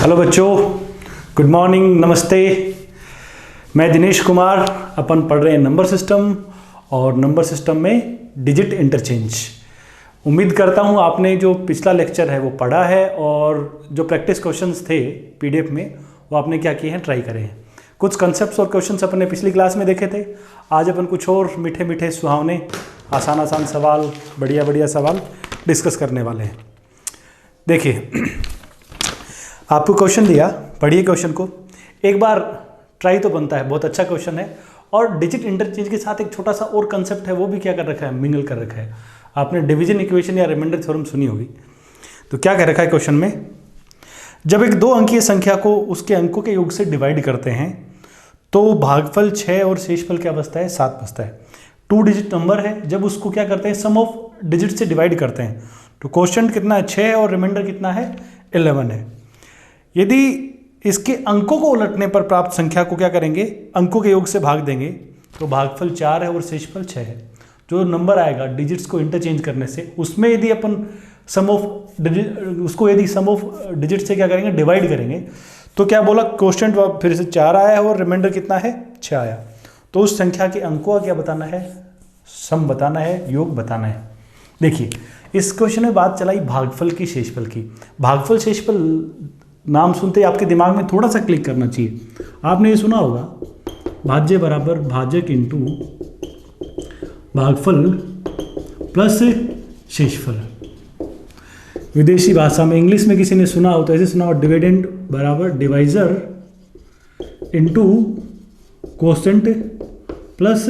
Hello बच्चों, good morning, नमस्ते। मैं दिनेश कुमार। अपन पढ़ रहे हैं नंबर सिस्टम और नंबर सिस्टम में डिजिट इंटरचेंज। उम्मीद करता हूँ आपने जो पिछला लेक्चर है वो पढ़ा है और जो प्रैक्टिस क्वेश्चंस थे पीडीएफ में वो आपने क्या किए हैं, ट्राई करें हैं। कुछ कंसेप्ट्स और क्वेश्चंस अपन ने पिछली क्लास में देखे थे। आज अपन कुछ और मीठे मीठे सुहावने आसान आसान सवाल, बढ़िया बढ़िया सवाल डिस्कस करने वाले हैं। देखिए, आपको क्वेश्चन दिया, पढ़िए क्वेश्चन को एक बार, ट्राई तो बनता है, बहुत अच्छा क्वेश्चन है। और डिजिट इंटरचेंज के साथ एक छोटा सा और कंसेप्ट है, वो भी क्या कर रखा है, मिंगल कर रखा है। आपने डिवीजन इक्वेशन या रिमाइंडर थ्योरम सुनी होगी। तो क्या कह रखा है क्वेश्चन में, जब एक दो अंकीय संख्या को उसके अंकों के योग से डिवाइड करते हैं तो भागफल 6 और शेषफल क्या बचता है, 7 बचता है। 2 डिजिट नंबर है, जब उसको क्या करते हैं, सम ऑफ डिजिट से डिवाइड करते हैं तो क्वोशिएंट कितना है, 6 और रिमाइंडर कितना है, 11 है। यदि इसके अंकों को उलटने पर प्राप्त संख्या को क्या करेंगे, अंकों के योग से भाग देंगे तो भागफल 4 है और शेषफल 6 है। जो नंबर आएगा डिजिट्स को इंटरचेंज करने से, उसमें यदि अपन सम ऑफ डिजिट, उसको यदि सम ऑफ डिजिट से क्या करेंगे, डिवाइड करेंगे तो क्या बोला, क्वोशिएंट फिर से 4 आया है और रिमाइंडर कितना है, 6 आया। तो उस संख्या के अंकों का क्या बताना है, सम बताना है, योग बताना है। देखिए, इस क्वेश्चन में बात चलाई भागफल की, शेषफल की। भागफल शेषफल नाम सुनते ही आपके दिमाग में थोड़ा सा क्लिक करना चाहिए। आपने ये सुना होगा, भाज्य बराबर भाजक इंटू भागफल प्लस शेषफल। विदेशी भाषा में, इंग्लिश में किसी ने सुना हो तो ऐसे सुना हो, डिविडेंड बराबर divisor into quotient plus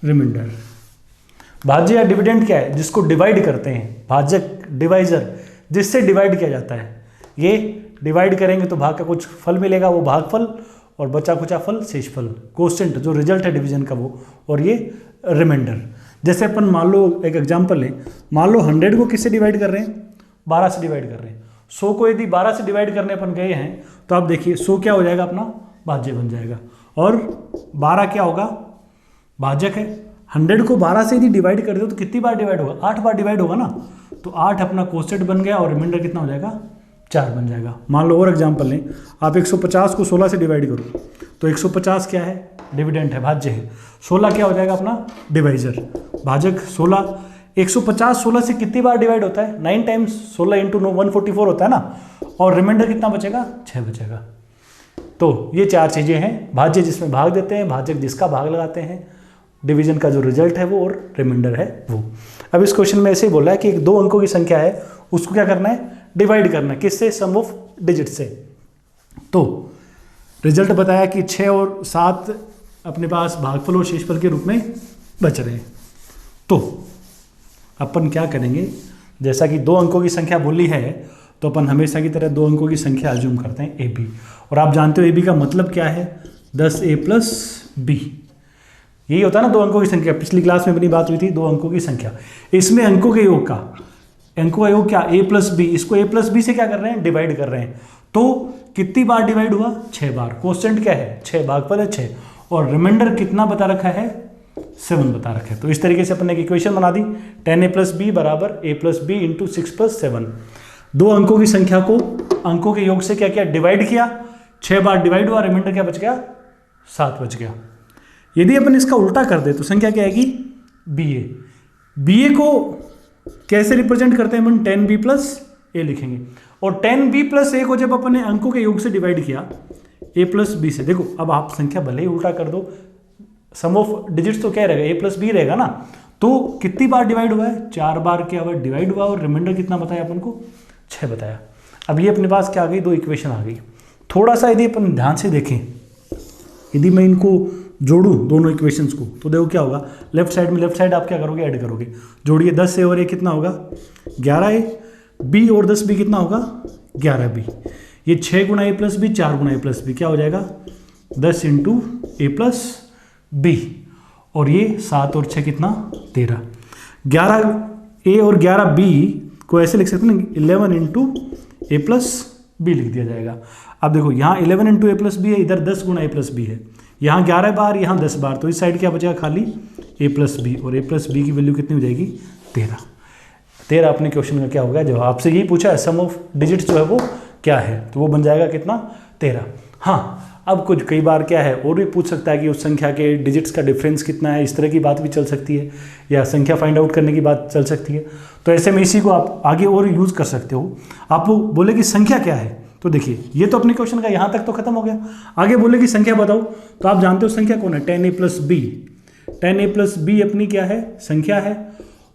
remainder. भाज्य या डिविडेंड क्या है, जिसको डिवाइड करते हैं, भाजक डिवाइजर जिससे डिवाइड किया जाता है। ये डिवाइड करेंगे तो भाग का कुछ फल मिलेगा, वो भागफल, और बचा कुचा फल शेषफल। क्वोशिएंट जो रिजल्ट है डिवीजन का वो, और ये रिमाइंडर। जैसे अपन मान लो एक एग्जांपल लें, मान लो 100 को किससे डिवाइड कर रहे हैं, 12 से डिवाइड कर रहे हैं। 100 को यदि 12 से डिवाइड करने अपन गए हैं तो आप देखिए 100 क्या हो जाएगा, अपना भाज्य बन जाएगा, और 12 क्या होगा, भाजक है। 100 को 12 से यदि डिवाइड कर दो तो कितनी बार डिवाइड होगा, 8 बार डिवाइड होगा ना। तो 8 अपना क्वोशिएंट बन गया और रिमाइंडर कितना हो जाएगा, 4 बन जाएगा। मान लो और एग्जांपल लें, आप 150 को 16 से डिवाइड करो तो 150 क्या है, डिविडेंड है, भाज्य है। 16 क्या हो जाएगा, अपना डिवाइजर, भाजक 16। 150 16 से कितनी बार डिवाइड होता है, 9 टाइम्स, 16 इंटू 9 144 होता है ना। और रिमाइंडर कितना बचेगा, 6 बचेगा। तो ये 4 चीज़ें हैं, भाज्य जिसमें भाग देते हैं, भाजक जिसका भाग लगाते हैं, डिवीजन का जो रिजल्ट है वो, और रिमाइंडर है वो। अब इस क्वेश्चन में ऐसे ही बोला है कि एक 2 अंकों की संख्या है, उसको क्या करना है, डिवाइड करना है, किससे, सम ऑफ डिजिट से। तो रिजल्ट बताया कि 6 और 7 अपने पास भागफल और शेषफल के रूप में बच रहे हैं। तो अपन क्या करेंगे, जैसा कि 2 अंकों की संख्या बोली है तो अपन हमेशा की तरह 2 अंकों की संख्या अज्यूम करते हैं, ए बी। और आप जानते हो ए बी का मतलब क्या है, 10a प्लस बी। यही होता है ना 2 अंकों की संख्या, पिछली क्लास में अपनी बात हुई थी 2 अंकों की संख्या। इसमें अंकों के योग का, अंकों का योग क्या, a प्लस बी, इसको a प्लस बी से क्या कर रहे हैं, डिवाइड कर रहे हैं। तो कितनी बार डिवाइड हुआ, 6 बार। क्वोशिएंट क्या है, 6, भागफल है 6, और रिमाइंडर कितना बता रखा है, 7 बता रखा है। तो इस तरीके से अपन ने एक इक्वेशन बना दी, 10a प्लस बी बराबर a plus B into 6 plus 7। 2 अंकों की संख्या को अंकों के योग से क्या किया, डिवाइड किया, 6 बार डिवाइड हुआ, रिमाइंडर क्या बच गया, 7 बच गया। यदि अपन इसका उल्टा कर दे तो संख्या क्या आएगी, बी ए को कैसे रिप्रेजेंट करते हैं अपन, 10b प्लस ए लिखेंगे। और 10b प्लस ए को जब अपन ने अंकों के योग से डिवाइड किया a प्लस बी से, देखो अब आप संख्या भले ही उल्टा कर दो, सम ऑफ डिजिट्स तो क्या रहेगा, a प्लस बी रहेगा ना। तो कितनी बार डिवाइड हुआ है, 4 बार क्या हुआ, डिवाइड हुआ, और रिमाइंडर कितना बताया अपन को, 6 बताया। अब ये अपने पास क्या आ गई, 2 इक्वेशन आ गई। थोड़ा सा यदि अपन ध्यान से देखें, यदि मैं इनको जोड़ूं दोनों इक्वेशंस को तो देखो क्या होगा, लेफ्ट साइड में, लेफ्ट साइड आप क्या करोगे, ऐड करोगे, जोड़िए, 10 ए और ए कितना होगा, 11a, बी और 10b कितना होगा, 11b। ये 6 गुना ए प्लस बी, 4 गुना ए प्लस बी, क्या हो जाएगा, 10 इंटू ए प्लस बी, और ये 7 और 6 कितना, 13। 11a और 11b को ऐसे लिख सकते हैं ना, 11 इंटू ए प्लस बी लिख दिया जाएगा। अब देखो यहाँ 11 इंटू ए प्लस बी है, इधर 10 गुना ए प्लस बी है, यहाँ 11 बार, यहाँ 10 बार, तो इस साइड क्या बचेगा, खाली a प्लस बी, और a प्लस बी की वैल्यू कितनी हो जाएगी, 13। 13 अपने क्वेश्चन का क्या होगा जवाब। आपसे यही पूछा है, सम ऑफ डिजिट्स जो है वो क्या है, तो वो बन जाएगा कितना 13। हाँ, अब कुछ कई बार क्या है और भी पूछ सकता है कि उस संख्या के डिजिट्स का डिफरेंस कितना है, इस तरह की बात भी चल सकती है, या संख्या फाइंड आउट करने की बात चल सकती है। तो ऐसे में इसी को आप आगे और यूज़ कर सकते हो। आप लोग बोले कि संख्या क्या है, तो देखिए ये तो अपने क्वेश्चन का यहाँ तक तो खत्म हो गया। आगे बोले कि संख्या बताओ, तो आप जानते हो संख्या कौन है, 10a + b। 10a + b अपनी क्या है, संख्या है।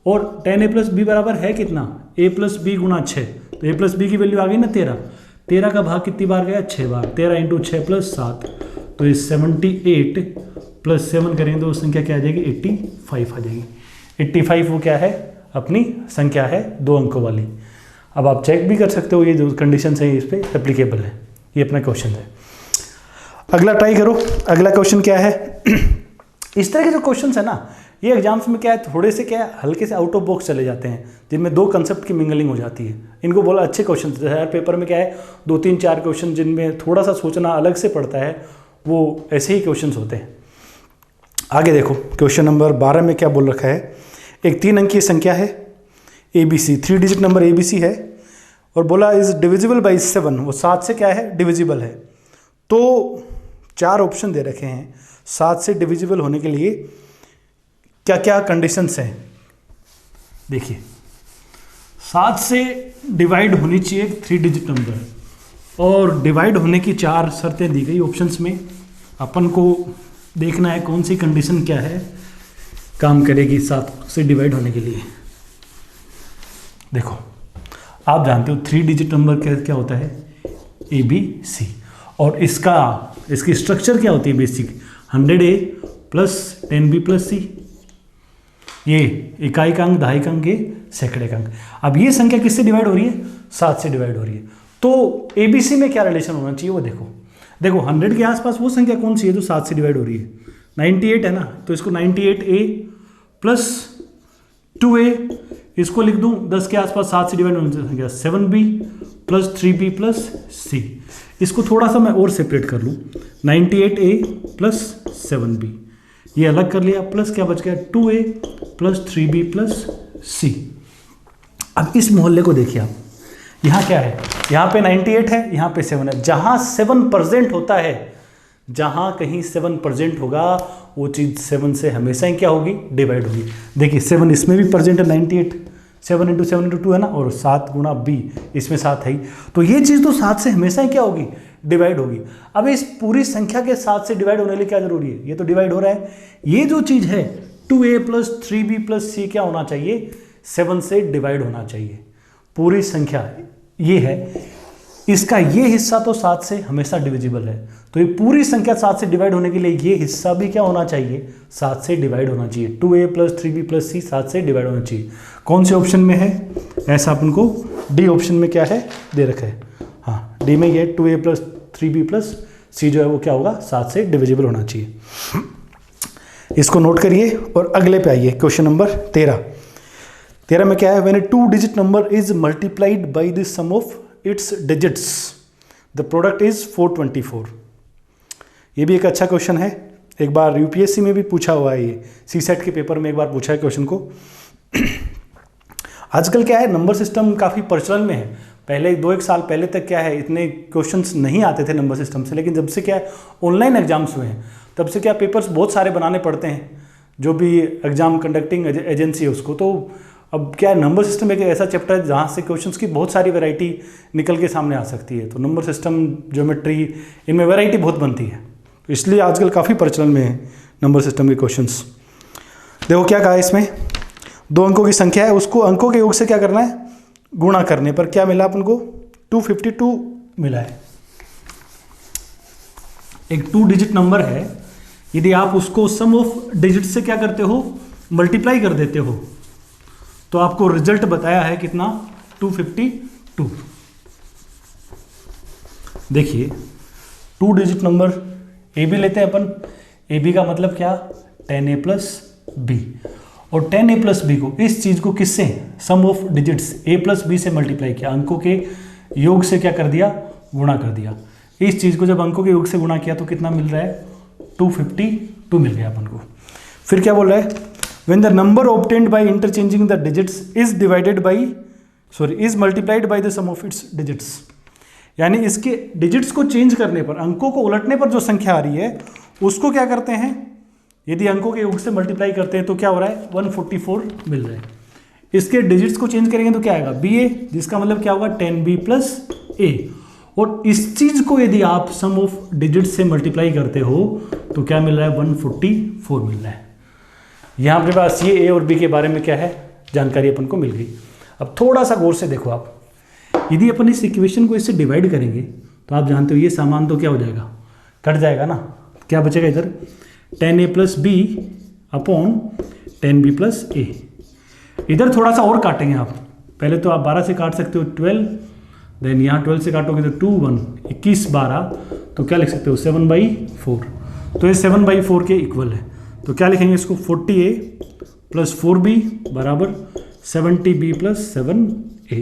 और 10a + b बराबर है कितना, a + b × 6। तो a + b की वैल्यू आ गई ना 13। 13 का भाग कितनी बार गया, 6 बार। 13 × 6 + 7, तो ये 78 + 7 करेंगे तो संख्या क्या आ जाएगी, 85 आ जाएगी। 85 वो क्या है, अपनी संख्या है 2 अंकों वाली। अब आप चेक भी कर सकते हो, ये जो कंडीशन है इस पर एप्लीकेबल है। ये अपना क्वेश्चन है। अगला ट्राई करो। अगला क्वेश्चन क्या है इस तरह के जो क्वेश्चन है ना, ये एग्जाम्स में क्या है, थोड़े से क्या है, हल्के से आउट ऑफ बॉक्स चले जाते हैं, जिनमें 2 कंसेप्ट की मिंगलिंग हो जाती है। इनको बोला अच्छे क्वेश्चन। हर पेपर में क्या है, 2, 3, 4 क्वेश्चन जिनमें थोड़ा सा सोचना अलग से पड़ता है, वो ऐसे ही क्वेश्चन होते हैं। आगे देखो, क्वेश्चन नंबर 12 में क्या बोल रखा है, एक 3 अंकीय संख्या है ABC, 3 डिजिट नंबर ABC है, और बोला इज डिविजिबल बाई 7, वो 7 से क्या है, डिविजिबल है। तो 4 ऑप्शन दे रखे हैं 7 से डिविजिबल होने के लिए क्या क्या कंडीशंस हैं। देखिए 7 से डिवाइड होनी चाहिए 3 डिजिट नंबर, और डिवाइड होने की 4 शर्तें दी गई ऑप्शंस में। अपन को देखना है कौन सी कंडीशन क्या है काम करेगी 7 से डिवाइड होने के लिए। देखो आप जानते हो 3 डिजिट नंबर क्या होता है, ABC, और इसकी स्ट्रक्चर क्या होती है बेसिक, 100A + 10B + C। ये इकाई का अंक, दहाई का अंक, ये सैकड़े का अंक। अब ये संख्या किससे डिवाइड हो रही है, 7 से डिवाइड हो रही है। तो ABC में क्या रिलेशन होना चाहिए वो देखो। 100 के आसपास वो संख्या कौन सी है जो 7 से डिवाइड हो रही है, 98 है ना, तो इसको 98A + 2A, इसको लिख दूं 10 के आसपास 7 से डिवाइड होने की संख्या 7B + 3B + C। इसको थोड़ा सा मैं और सेपरेट कर लूं, 98A + 7B, ये अलग कर लिया, प्लस क्या बच गया 2A + 3B + C। अब इस मोहल्ले को देखिए आप, यहाँ क्या है, यहाँ पे 98 है, यहाँ पे 7 है। जहाँ 7% होता है, जहाँ कहीं 7% होगा, वो चीज़ 7 से हमेशा ही क्या होगी, डिवाइड होगी। देखिए 7 इसमें भी परसेंट है, 98, 7 × 7 × 2 है ना, और 7 × B इसमें 7 है ही, तो ये चीज़ तो 7 से हमेशा ही क्या होगी, डिवाइड होगी। अब इस पूरी संख्या के 7 से डिवाइड होने के लिए क्या जरूरी है, ये तो डिवाइड हो रहा है। ये जो चीज़ है 2A + 3B + C क्या होना चाहिए, 7 से डिवाइड होना चाहिए। पूरी संख्या ये है, इसका ये हिस्सा तो 7 से हमेशा डिविजिबल है, तो ये पूरी संख्या 7 से डिवाइड होने के लिए ये हिस्सा भी क्या होना चाहिए, 7 से डिवाइड होना चाहिए। 2A + 3B + C 7 से डिवाइड होना चाहिए। कौन से ऑप्शन में है, ऐसा अपन को डी ऑप्शन में क्या है दे रखा है, हाँ डी में ये 2A + 3B + C जो है वो क्या होगा, 7 से डिविजिबल होना चाहिए। इसको नोट करिए और अगले पे आइए, क्वेश्चन नंबर 13 में क्या है, when a 2 digit number is multiplied by the sum of its digits the product is 424। ये भी एक अच्छा क्वेश्चन है, एक बार यूपीएससी में भी पूछा हुआ है, ये सीसेट के पेपर में एक बार पूछा है क्वेश्चन को। आजकल क्या है, नंबर सिस्टम काफ़ी प्रचलन में है। पहले 2-1 साल पहले तक क्या है, इतने क्वेश्चंस नहीं आते थे नंबर सिस्टम से, लेकिन जब से क्या है ऑनलाइन एग्जाम्स हुए हैं, तब से क्या पेपर्स बहुत सारे बनाने पड़ते हैं, जो भी एग्जाम कंडक्टिंग एजेंसी है उसको। तो अब क्या है, नंबर सिस्टम एक ऐसा चैप्टर है जहाँ से क्वेश्चंस की बहुत सारी वैरायटी निकल के सामने आ सकती है। तो नंबर सिस्टम, ज्योमेट्री, इनमें वैरायटी बहुत बनती है, तो इसलिए आजकल काफ़ी प्रचलन में है नंबर सिस्टम के क्वेश्चंस। देखो क्या कहा है इसमें, 2 अंकों की संख्या है, उसको अंकों के योग से क्या करना है, गुणा करने पर क्या मिला अपन को, 252 मिला है। एक 2 डिजिट नंबर है, यदि आप उसको सम ऑफ डिजिट से क्या करते हो, मल्टीप्लाई कर देते हो, तो आपको रिजल्ट बताया है कितना, 252। देखिए 2 डिजिट नंबर ए बी लेते हैं अपन, ए बी का मतलब क्या, 10A + B, और 10A + B को, इस चीज को किससे, सम ऑफ डिजिट्स A + B से मल्टीप्लाई किया, अंकों के योग से क्या कर दिया, गुणा कर दिया। इस चीज को जब अंकों के योग से गुणा किया तो कितना मिल रहा है, 252 मिल गया अपन को। फिर क्या बोल रहा है, when the number obtained by interchanging the digits is multiplied by the sum of its digits। यानी इसके डिजिट्स को चेंज करने पर, अंकों को उलटने पर जो संख्या आ रही है उसको क्या करते हैं, यदि अंकों के योग से मल्टीप्लाई करते हैं तो क्या हो रहा है 144 मिल रहा है। इसके डिजिट्स को चेंज करेंगे तो क्या आएगा BA, जिसका मतलब क्या होगा 10B प्लस A। और इस चीज को यदि आप सम ऑफ डिजिट्स से मल्टीप्लाई करते हो तो क्या मिल रहा है 144 मिल रहा है। यहाँ अपने पास ये A और B के बारे में क्या है जानकारी अपन को मिल गई। अब थोड़ा सा गौर से देखो आप, यदि अपन इस इक्वेशन को इससे डिवाइड करेंगे तो आप जानते हो ये सामान तो क्या हो जाएगा, कट जाएगा ना। क्या बचेगा इधर 10A plus B upon 10B plus A। इधर थोड़ा सा और काटेंगे आप, पहले तो आप 12 से काट सकते हो 12, देन यहाँ 12 से काटोगे तो 2 1 21 12, तो क्या लिख सकते हो 7/4। तो ये 7/4 के इक्वल है। तो क्या लिखेंगे इसको 40A प्लस 4B बराबर 70B प्लस 7A।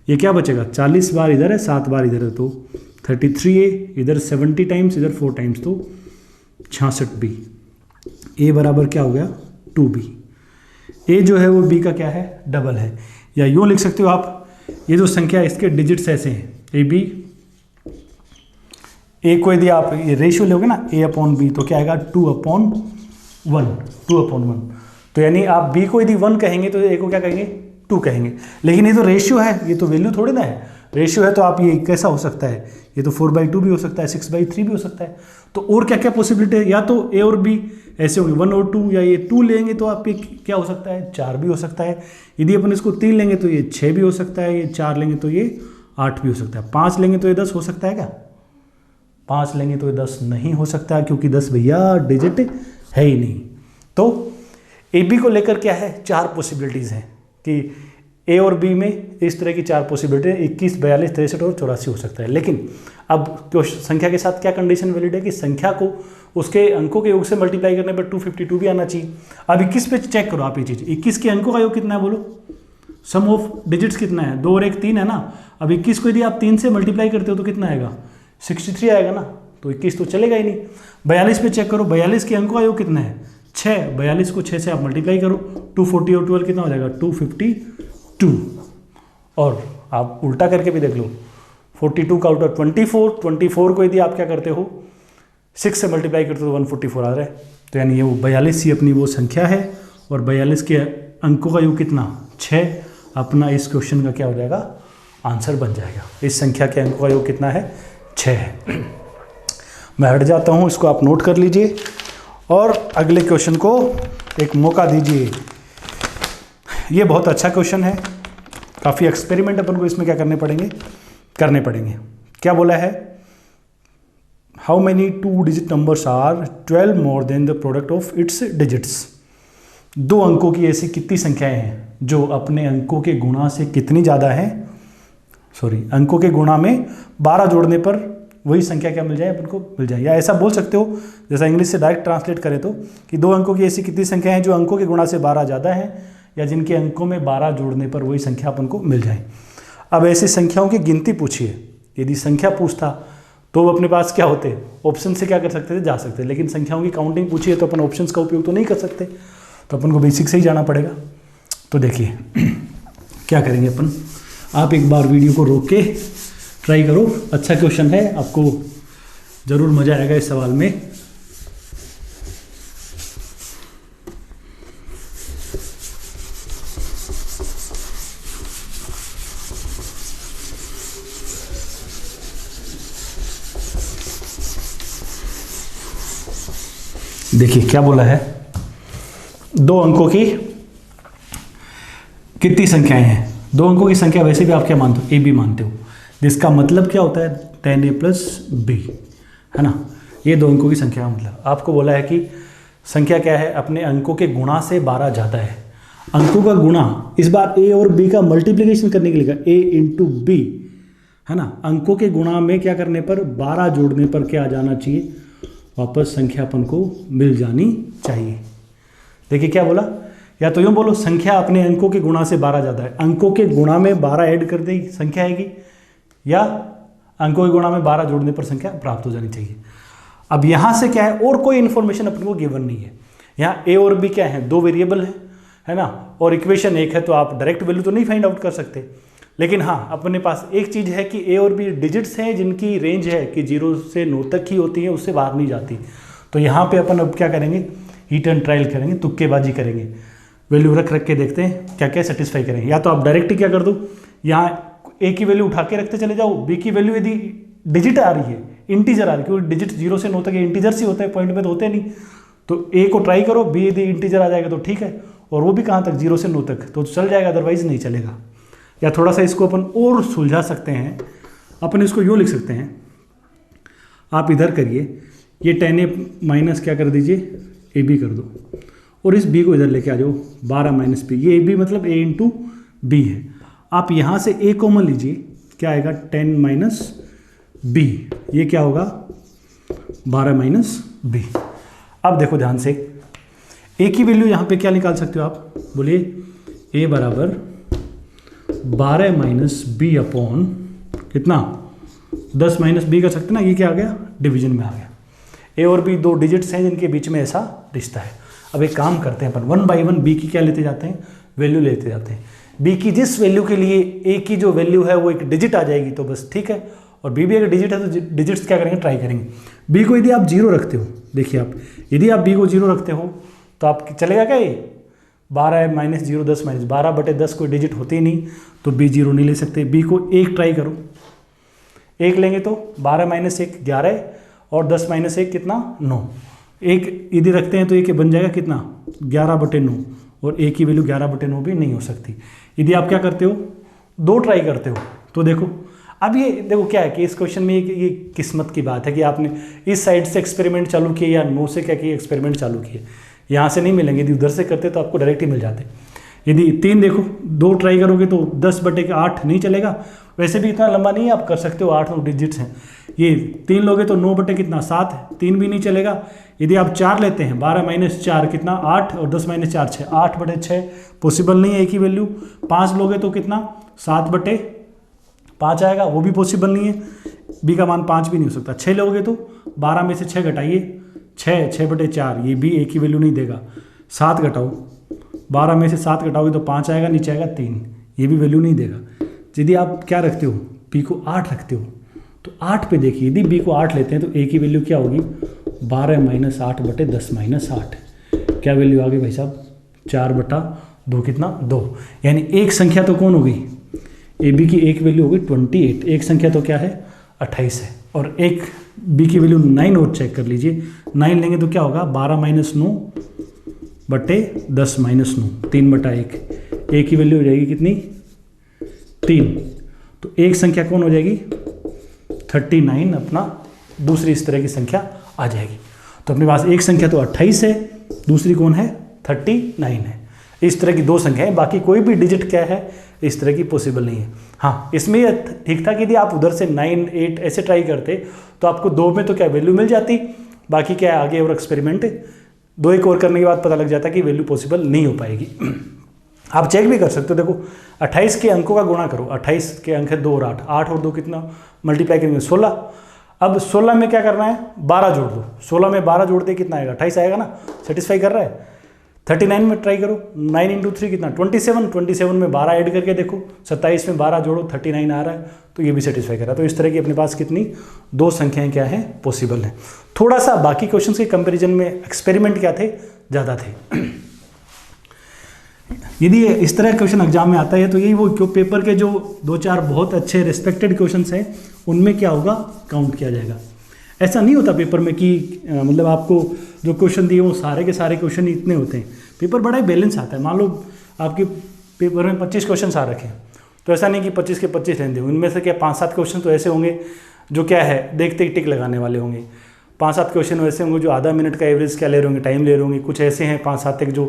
ये क्या बचेगा 40 बार इधर है 7 बार इधर है तो 33A, इधर 70 टाइम्स इधर 4 टाइम्स तो 66B। A बराबर क्या हो गया 2B। A जो है वो B का क्या है डबल है, या यूँ लिख सकते हो आप, ये जो संख्या है इसके डिजिट्स ऐसे हैं AB। A को यदि आप ये रेशियो लोगे ना A अपॉन B तो क्या आएगा 2/1, 2/1। तो यानी आप B को यदि 1 कहेंगे तो A को क्या कहेंगे 2 कहेंगे। लेकिन ये तो रेशियो है, ये तो वैल्यू थोड़ी ना है, रेशियो है तो आप ये कैसा हो सकता है, ये तो 4/2 भी हो सकता है, 6/3 भी हो सकता है। तो और क्या क्या पॉसिबिलिटी है, या तो A और B ऐसे होंगे 1 और 2, या ये 2 लेंगे तो आप क्या हो सकता है 4 भी हो सकता है। यदि अपन इसको 3 लेंगे तो ये 6 भी हो सकता है, ये 4 लेंगे तो ये 8 भी हो सकता है, 5 लेंगे तो ये 10 हो सकता है क्या, 5 लेंगे तो ये 10 नहीं हो सकता है, क्योंकि 10 भैया डिजिट है ही नहीं। तो AB को लेकर क्या है 4 पॉसिबिलिटीज़ हैं कि A और B में इस तरह की 4 पॉसिबिलिटी है, 21 42 63 और 84 हो सकता है। लेकिन अब संख्या के साथ क्या कंडीशन वैलिड है कि संख्या को उसके अंकों के योग से मल्टीप्लाई करने पर 252 भी आना चाहिए। अब 21 पे चेक करो आप ये चीज़, 21 के अंकों का योग कितना है बोलो, सम ऑफ डिजिट्स कितना है 2 और 1 3 है ना। अब 21 को यदि आप 3 से मल्टीप्लाई करते हो तो कितना आएगा 63 आएगा ना, तो 21 तो चलेगा ही नहीं। 42 पे चेक करो, 42 के अंकों का योग कितना है 6, 42 को 6 से आप मल्टीप्लाई करो, 240 और 12 कितना हो जाएगा 252। और आप उल्टा करके भी देख लो, 42 का उल्टा 24 को यदि आप क्या करते हो 6 से मल्टीप्लाई करते हो तो 144 आ रहा है। तो यानी ये वो 42 ही अपनी वो संख्या है, और 42 के अंकों का योग कितना 6, अपना इस क्वेश्चन का क्या हो जाएगा आंसर बन जाएगा। इस संख्या के अंकों का योग कितना है 6 है। मैं हट जाता हूँ, इसको आप नोट कर लीजिए और अगले क्वेश्चन को एक मौका दीजिए। ये बहुत अच्छा क्वेश्चन है, काफ़ी एक्सपेरिमेंट अपन को इसमें क्या करने पड़ेंगे। क्या बोला है, how many 2 digit numbers are 12 more than the product of its digits. 2 अंकों की ऐसी कितनी संख्याएं हैं जो अपने अंकों के गुणा से कितनी ज़्यादा है, अंकों के गुणा में 12 जोड़ने पर वही संख्या क्या मिल जाए अपन को मिल जाए। या ऐसा बोल सकते हो जैसा इंग्लिश से डायरेक्ट ट्रांसलेट करें तो कि 2 अंकों की ऐसी कितनी संख्या है जो अंकों के गुणा से 12 ज़्यादा है, या जिनके अंकों में 12 जोड़ने पर वही संख्या अपन को मिल जाए। अब ऐसी संख्याओं की गिनती पूछिए, यदि संख्या पूछता तो अपने पास क्या होते ऑप्शन से क्या कर सकते थे जा सकते, लेकिन संख्याओं की काउंटिंग पूछिए तो अपन ऑप्शंस का उपयोग तो नहीं कर सकते, तो अपन को बेसिक से ही जाना पड़ेगा। तो देखिए क्या करेंगे अपन, आप एक बार वीडियो को रोक के ट्राई करो, अच्छा क्वेश्चन है, आपको ज़रूर मज़ा आएगा इस सवाल में। देखिए क्या बोला है, 2 अंकों की कितनी संख्याएं हैं। 2 अंकों की संख्या वैसे भी आप क्या मानते हो, AB मानते हो, जिसका मतलब क्या होता है 10A प्लस B, है ना। ये 2 अंकों की संख्या का मतलब आपको बोला है कि संख्या क्या है, अपने अंकों के गुणा से 12 ज़्यादा है। अंकों का गुणा, इस बार A और B का मल्टीप्लिकेशन करने के लिए A इंटू B, है ना। अंकों के गुणा में क्या करने पर 12 जोड़ने पर क्या आ जाना चाहिए, वापस संख्या अपन को मिल जानी चाहिए। देखिए क्या बोला, या तो यूँ बोलो संख्या अपने अंकों के गुणा से 12 ज़्यादा है, अंकों के गुणा में 12 ऐड कर दे संख्या आएगी, या अंकों के गुणा में 12 जोड़ने पर संख्या प्राप्त हो जानी चाहिए। अब यहाँ से क्या है, और कोई इन्फॉर्मेशन अपने को गिवन नहीं है। यहाँ A और B क्या है, 2 वेरिएबल है ना, और इक्वेशन 1 है, तो आप डायरेक्ट वैल्यू तो नहीं फाइंड आउट कर सकते। लेकिन हाँ अपने पास एक चीज़ है कि ए और बी डिजिट्स हैं जिनकी रेंज है कि 0 से 9 तक ही होती है, उससे बाहर नहीं जाती। तो यहाँ पे अपन अब क्या करेंगे, हीट एंड ट्रायल करेंगे, तुक्केबाजी करेंगे, वैल्यू रख के देखते हैं क्या क्या सेटिस्फाई करेंगे। या तो आप डायरेक्ट क्या कर दो, यहाँ ए की वैल्यू उठा के रखते चले जाओ, बी की वैल्यू यदि डिजिट आ रही है, इंटीजर आ रही है, क्योंकि डिजिट 0 से 9 तक इंटीजर्स ही होते हैं, पॉइंट में तो होते नहीं, तो ए को ट्राई करो, बी यदि इंटीजर आ जाएगा तो ठीक है, और वो भी कहाँ तक 0 से 9 तक तो चल जाएगा, अदरवाइज नहीं चलेगा। या थोड़ा सा इसको अपन और सुलझा सकते हैं, अपन इसको यूँ लिख सकते हैं, आप इधर करिए, ये 10a माइनस क्या कर दीजिए ए बी कर दो, और इस b को इधर लेके आ जाओ 12 माइनस बी, ये b मतलब a इंटू बी है। आप यहाँ से a कॉमन लीजिए, क्या आएगा 10 माइनस बी, ये क्या होगा 12 माइनस बी। अब देखो ध्यान से, a की वैल्यू यहाँ पे क्या निकाल सकते हो आप, बोलिए a बराबर 12 माइनस बी अपॉन कितना 10 माइनस बी कर सकते ना, ये क्या आ गया डिवीजन में आ गया। ए और बी दो डिजिट्स हैं जिनके बीच में ऐसा रिश्ता है। अब एक काम करते हैं अपन 1 बाई 1 बी की क्या लेते जाते हैं, वैल्यू लेते जाते हैं। बी की जिस वैल्यू के लिए ए की जो वैल्यू है वो एक डिजिट आ जाएगी तो बस ठीक है, और बी भी अगर डिजिट है तो डिजिट्स क्या करेंगे ट्राई करेंगे। बी को यदि आप 0 रखते हो, देखिए आप यदि आप बी को 0 रखते हो तो आप चलेगा क्या, ये 12 माइनस 0 10 माइनस 12 बटे 10 कोई डिजिट होती ही नहीं, तो बी 0 नहीं ले सकते। बी को 1 ट्राई करो, 1 लेंगे तो 12 माइनस 1 11 और 10 माइनस 1 कितना 9, 1 यदि रखते हैं तो ये बन जाएगा कितना 11 बटे 9, और ए की वैल्यू 11 बटे 9 भी नहीं हो सकती। यदि आप क्या करते हो 2 ट्राई करते हो तो देखो, अब ये देखो क्या है कि इस क्वेश्चन में ये किस्मत की बात है कि आपने इस साइड से एक्सपेरिमेंट चालू किए या 9 से क्या किए एक्सपेरिमेंट चालू किए, यहाँ से नहीं मिलेंगे, यदि उधर से करते तो आपको डायरेक्ट ही मिल जाते। यदि 3 देखो 2 ट्राई करोगे तो 10 बटे 8 नहीं चलेगा, वैसे भी इतना लंबा नहीं है, आप कर सकते हो 8 डिजिट्स हैं। ये 3 लोगे तो 9 बटे कितना 7 है, 3 भी नहीं चलेगा। यदि आप 4 लेते हैं 12 माइनस 4 कितना 8 और 10 माइनस 4 6, 8 बटे 6 पॉसिबल नहीं है एक ही वैल्यू। 5 लोगे तो कितना 7 बटे 5 आएगा, वो भी पॉसिबल नहीं है, बी का मान 5 भी नहीं हो सकता। 6 लोगे तो 12 में से 6 घटाइए 6 बटे 4, ये भी एक ही वैल्यू नहीं देगा। 7 घटाओ, 12 में से 7 घटाओगे तो 5 आएगा, नीचे आएगा 3, ये भी वैल्यू नहीं देगा। यदि आप क्या रखते हो बी को 8 रखते हो तो 8 पे देखिए, यदि बी को 8 लेते हैं तो ए की वैल्यू क्या होगी 12 माइनस 8 बटे 10 माइनस 8, क्या वैल्यू आ गई भाई साहब 4 बटा 2 कितना 2, यानी एक संख्या तो कौन होगी ए बी की एक वैल्यू होगी 28, एक संख्या तो क्या है 28 है, और एक बी की वैल्यू 9 और चेक कर लीजिए, 9 लेंगे तो क्या होगा 12 माइनस 9 बटे 10 माइनस 9, 3 बटा 1, ए की वैल्यू हो जाएगी कितनी 3, तो एक संख्या कौन हो जाएगी 39, अपना दूसरी इस तरह की संख्या आ जाएगी। तो अपने पास एक संख्या तो 28 है, दूसरी कौन है 39 है। इस तरह की 2 संख्याएं, बाकी कोई भी डिजिट क्या है इस तरह की पॉसिबल नहीं है। हाँ इसमें यह ठीक था कि यदि आप उधर से 9 8 ऐसे ट्राई करते तो आपको 2 में तो क्या वैल्यू मिल जाती, बाकी क्या आगे और एक्सपेरिमेंट 2 एक और करने के बाद पता लग जाता कि वैल्यू पॉसिबल नहीं हो पाएगी। आप चेक भी कर सकते हो, देखो 28 के अंकों का गुणा करो, 28 के अंक है 2 और 8, 8 और 2 कितना मल्टीप्लाई करेंगे 16। अब 16 में क्या करना है 12 जोड़ दो, 16 में 12 जोड़ते कितना आएगा 28 आएगा ना, सेटिस्फाई कर रहा है। 39 में ट्राई करो, 9 इंटू 3 कितना 27, 27 में 12 ऐड करके देखो, 27 में 12 जोड़ो 39 आ रहा है, तो ये भी सेटिस्फाई कर रहा है। तो इस तरह की अपने पास कितनी 2 संख्याएं क्या है पॉसिबल है। थोड़ा सा बाकी क्वेश्चंस के कंपैरिजन में एक्सपेरिमेंट क्या थे ज़्यादा थे। यदि इस तरह क्वेश्चन एग्जाम में आता है तो यही वो पेपर के जो 2-4 बहुत अच्छे रिस्पेक्टेड क्वेश्चंस हैं उनमें क्या होगा काउंट किया जाएगा। ऐसा नहीं होता पेपर में कि मतलब आपको जो क्वेश्चन दिए वो सारे के सारे क्वेश्चन ही इतने होते हैं, पेपर बड़ा ही बैलेंस आता है। मान लो आपके पेपर में 25 क्वेश्चन आ रखे हैं, तो ऐसा नहीं कि 25 के 25 लेने दें, उनमें से क्या 5-7 क्वेश्चन तो ऐसे होंगे जो क्या है देखते ही टिक लगाने वाले होंगे, 5-7 क्वेश्चन वैसे होंगे जो आधा मिनट का एवरेज क्या ले रहे होंगे टाइम ले रहे होंगे, कुछ ऐसे हैं 5-7 तक जो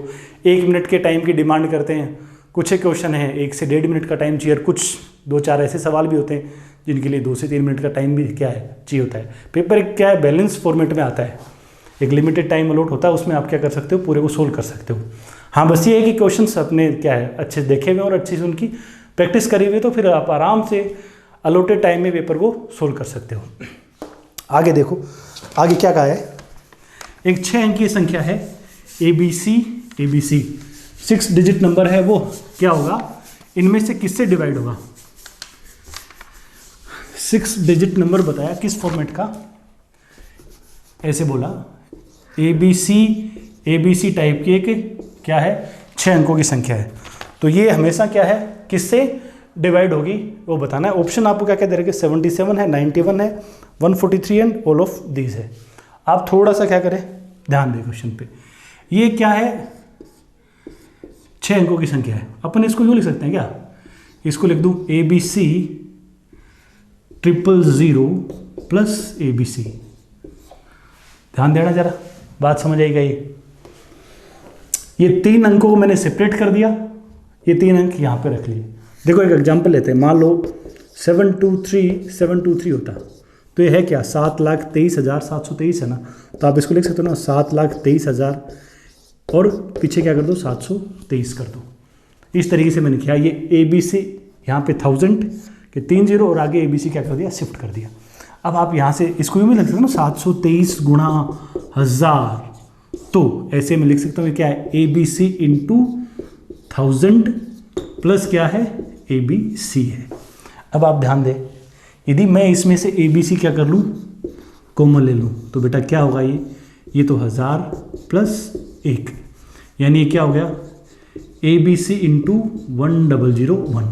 1 मिनट के टाइम की डिमांड करते हैं, कुछ एक क्वेश्चन है 1 से 1.5 मिनट का टाइम चाहिए, कुछ 2-4 ऐसे सवाल भी होते हैं जिनके लिए 2 से 3 मिनट का टाइम भी क्या है चाहिए होता है। पेपर एक क्या है बैलेंस फॉर्मेट में आता है, एक लिमिटेड टाइम अलॉट होता है, उसमें आप क्या कर सकते हो पूरे को सोल्व कर सकते हो। हाँ बस ये है कि क्वेश्चन अपने क्या है अच्छे से देखे हुए और अच्छी से उनकी प्रैक्टिस करी हुई, तो फिर आप आराम से अलॉटेड टाइम में पेपर को सोल्व कर सकते हो। आगे देखो आगे क्या कहा है, एक 6 अंकीय संख्या है ABC 6 डिजिट नंबर है, वो क्या होगा इनमें से किससे डिवाइड होगा। 6 डिजिट नंबर बताया, किस फॉर्मेट का, ऐसे बोला ABC टाइप की एक क्या है 6 अंकों की संख्या है, तो ये हमेशा क्या है किससे डिवाइड होगी वो बताना है। ऑप्शन आपको क्या क्या दे रखे, 77 है, 91 है, 143 एंड ऑल ऑफ दीज है। आप थोड़ा सा क्या करें, ध्यान दें क्वेश्चन पे। ये क्या है 6 अंकों की संख्या है, अपन इसको यूँ लिख सकते हैं क्या, इसको लिख दूँ ABC 000 प्लस ABC। ध्यान देना जरा, बात समझ आएगा। ये 3 अंकों को मैंने सेपरेट कर दिया, ये 3 अंक यहाँ पे रख लिए। देखो एक एग्जांपल लेते हैं, मान लो 723 होता, तो ये है क्या 7,23,723 है ना, तो आप इसको लिख सकते हो ना 7,23,000 और पीछे क्या कर दो 723 कर दो। इस तरीके से मैंने किया। ये ABC यहाँ पे 1000 के 3 0 और आगे ABC क्या कर दिया, शिफ्ट कर दिया। अब आप यहाँ से इसको भी लिख सकते हो ना 723 गुणा 1000, तो ऐसे में लिख सकता हूँ क्या है ABC इंटू 1000 प्लस क्या है ABC है। अब आप ध्यान दें, यदि मैं इसमें से ABC क्या कर लूँ, कॉमन ले लूँ, तो बेटा क्या होगा, ये तो 1000 प्लस 1, यानी ये क्या हो गया ABC इंटू 1001।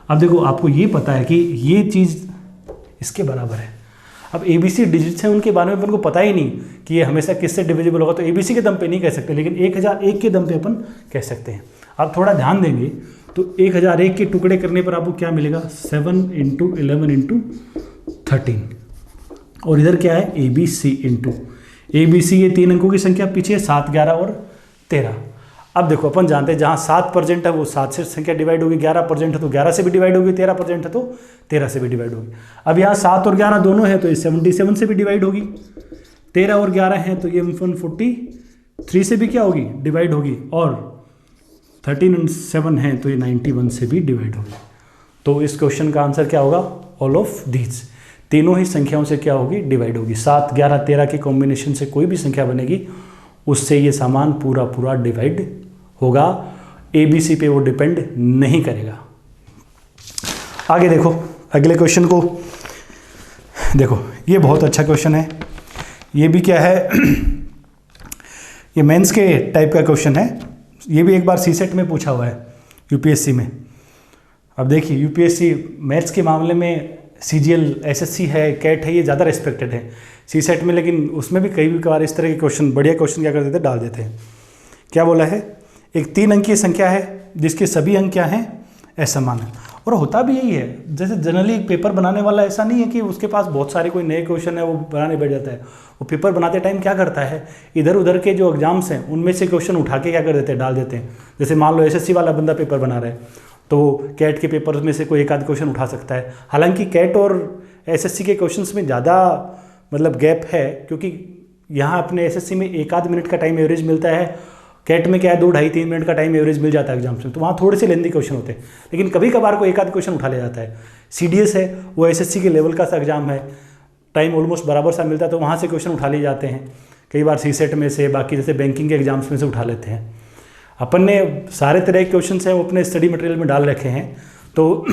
अब देखो आपको ये पता है कि ये चीज़ इसके बराबर है। अब ABC डिजिट्स हैं, उनके बारे में अपन को पता ही नहीं कि ये हमेशा किससे डिविजिबल होगा, तो ABC के दम पे नहीं कह सकते, लेकिन 1001 के दम पे अपन कह सकते हैं। आप थोड़ा ध्यान देंगे तो 1001 के टुकड़े करने पर आपको क्या मिलेगा, 7 इंटू 11 इंटू 13, और इधर क्या है ABC इंटू ABC, ये 3 अंकों की संख्या, पीछे 7, 11 और 13। अब देखो अपन जानते हैं जहाँ 7% है वो 7 से संख्या डिवाइड होगी, 11% है तो 11 से भी डिवाइड होगी, 13% है तो 13 से भी डिवाइड होगी। अब यहाँ 7 और 11 दोनों है तो ये 77 से भी डिवाइड होगी, 13 और 11 है तो ये 143 से भी क्या होगी, डिवाइड होगी, और 13 और 7 है तो ये 91 से भी डिवाइड होगी। तो इस क्वेश्चन का आंसर क्या होगा, ऑल ऑफ दीज, तीनों ही संख्याओं से क्या होगी, डिवाइड होगी। 7, 11, 13 के कॉम्बिनेशन से कोई भी संख्या बनेगी उससे ये सामान पूरा डिवाइड होगा, ABC पे वो डिपेंड नहीं करेगा। आगे देखो अगले क्वेश्चन को देखो, ये बहुत अच्छा क्वेश्चन है। ये भी क्या है ये मेंस के टाइप का क्वेश्चन है, ये भी एक बार सीसेट में पूछा हुआ है, यूपीएससी में। अब देखिए यूपीएससी मैथ्स के मामले में CGL SSC है, कैट है, ये ज़्यादा रिस्पेक्टेड है सीसेट में, लेकिन उसमें भी कई बार इस तरह के क्वेश्चन, बढ़िया क्वेश्चन क्या कर देते हैं, डाल देते हैं। क्या बोला है, एक 3 अंकीय संख्या है जिसके सभी अंक क्या हैं, असमान है। और होता भी यही है, जैसे जनरली पेपर बनाने वाला ऐसा नहीं है कि उसके पास बहुत सारे कोई नए क्वेश्चन है वो बनाने बैठ जाता है। वो पेपर बनाते टाइम क्या करता है, इधर उधर के जो एग्जाम्स हैं उनमें से क्वेश्चन उठा के क्या कर देते हैं, डाल देते हैं। जैसे मान लो SSC वाला बंदा पेपर बना रहा है तो कैट के पेपर में से कोई एक आध क्वेश्चन उठा सकता है। हालांकि कैट और SSC के क्वेश्चंस में ज़्यादा मतलब गैप है, क्योंकि यहाँ अपने SSC में 1 मिनट का टाइम एवरेज मिलता है, कैट में क्या है 2, 2.5, 3 मिनट का टाइम एवरेज मिल जाता है एग्जाम्स में, तो वहाँ थोड़े से लेंदी क्वेश्चन होते हैं, लेकिन कभी कभार को एक आध क्वेश्चन उठा ले जाता है। CDS है वो SSC के लेवल का सा एग्जाम है, टाइम ऑलमोस्ट बराबर सा मिलता है, तो वहाँ से क्वेश्चन उठा लिए जाते हैं। कई बार सीसेट में से, बाकी जैसे बैंकिंग के एग्जाम्स में से उठा लेते हैं। अपन ने सारे तरह के क्वेश्चन हैं वो अपने स्टडी मटेरियल में डाल रखे हैं, तो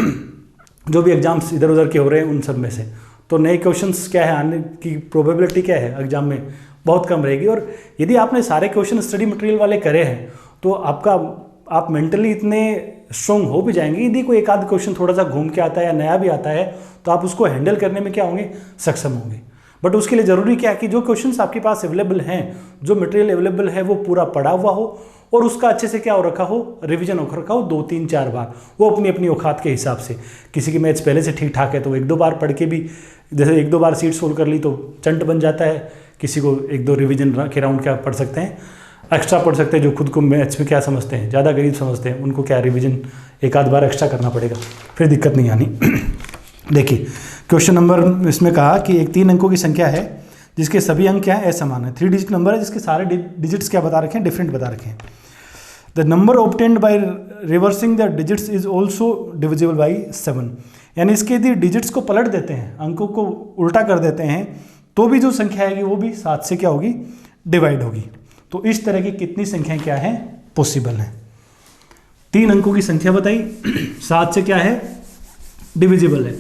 जो भी एग्जाम्स इधर उधर के हो रहे हैं उन सब में से तो नए क्वेश्चंस क्या है आने की प्रोबेबिलिटी क्या है एग्जाम में, बहुत कम रहेगी। और यदि आपने सारे क्वेश्चन स्टडी मटेरियल वाले करे हैं तो आप मेंटली इतने स्ट्रॉन्ग हो भी जाएंगे, यदि कोई एक आध क्वेश्चन थोड़ा सा घूम के आता है या नया भी आता है तो आप उसको हैंडल करने में क्या होंगे, सक्षम होंगे। बट उसके लिए ज़रूरी क्या है कि जो क्वेश्चंस आपके पास अवेलेबल हैं, जो मटेरियल अवेलेबल है वो पूरा पढ़ा हुआ हो और उसका अच्छे से क्या हो रखा हो, रिवीजन हो रखा हो 2, 3, 4 बार, वो अपनी अपनी औकात के हिसाब से। किसी की मैथ्स पहले से ठीक ठाक है तो 1-2 बार पढ़ के भी, जैसे 1-2 बार सीट सोल्व कर ली तो चंट बन जाता है, किसी को 1-2 रिवीजन के राउंड क्या पढ़ सकते हैं, एक्स्ट्रा पढ़ सकते हैं। जो खुद को मैथ्स में क्या समझते हैं, ज़्यादा गरीब समझते हैं, उनको क्या रिवीजन 1 आध बार एक्स्ट्रा करना पड़ेगा, फिर दिक्कत नहीं आनी। देखिए क्वेश्चन नंबर इसमें कहा कि एक 3 अंकों की संख्या है जिसके सभी अंक क्या है, असमान है। 3 डिजिट नंबर है जिसके सारे डिजिट्स क्या बता रखे हैं, डिफरेंट बता रखे हैं। The number obtained by reversing the digits is also divisible by 7, यानी इसके यदि डिजिट्स को पलट देते हैं, अंकों को उल्टा कर देते हैं, तो भी जो संख्या आएगी वो भी 7 से क्या होगी, डिवाइड होगी। तो इस तरह की कितनी संख्याएं क्या है, पॉसिबल हैं। 3 अंकों की संख्या बताई, 7 से क्या है, डिविजिबल है।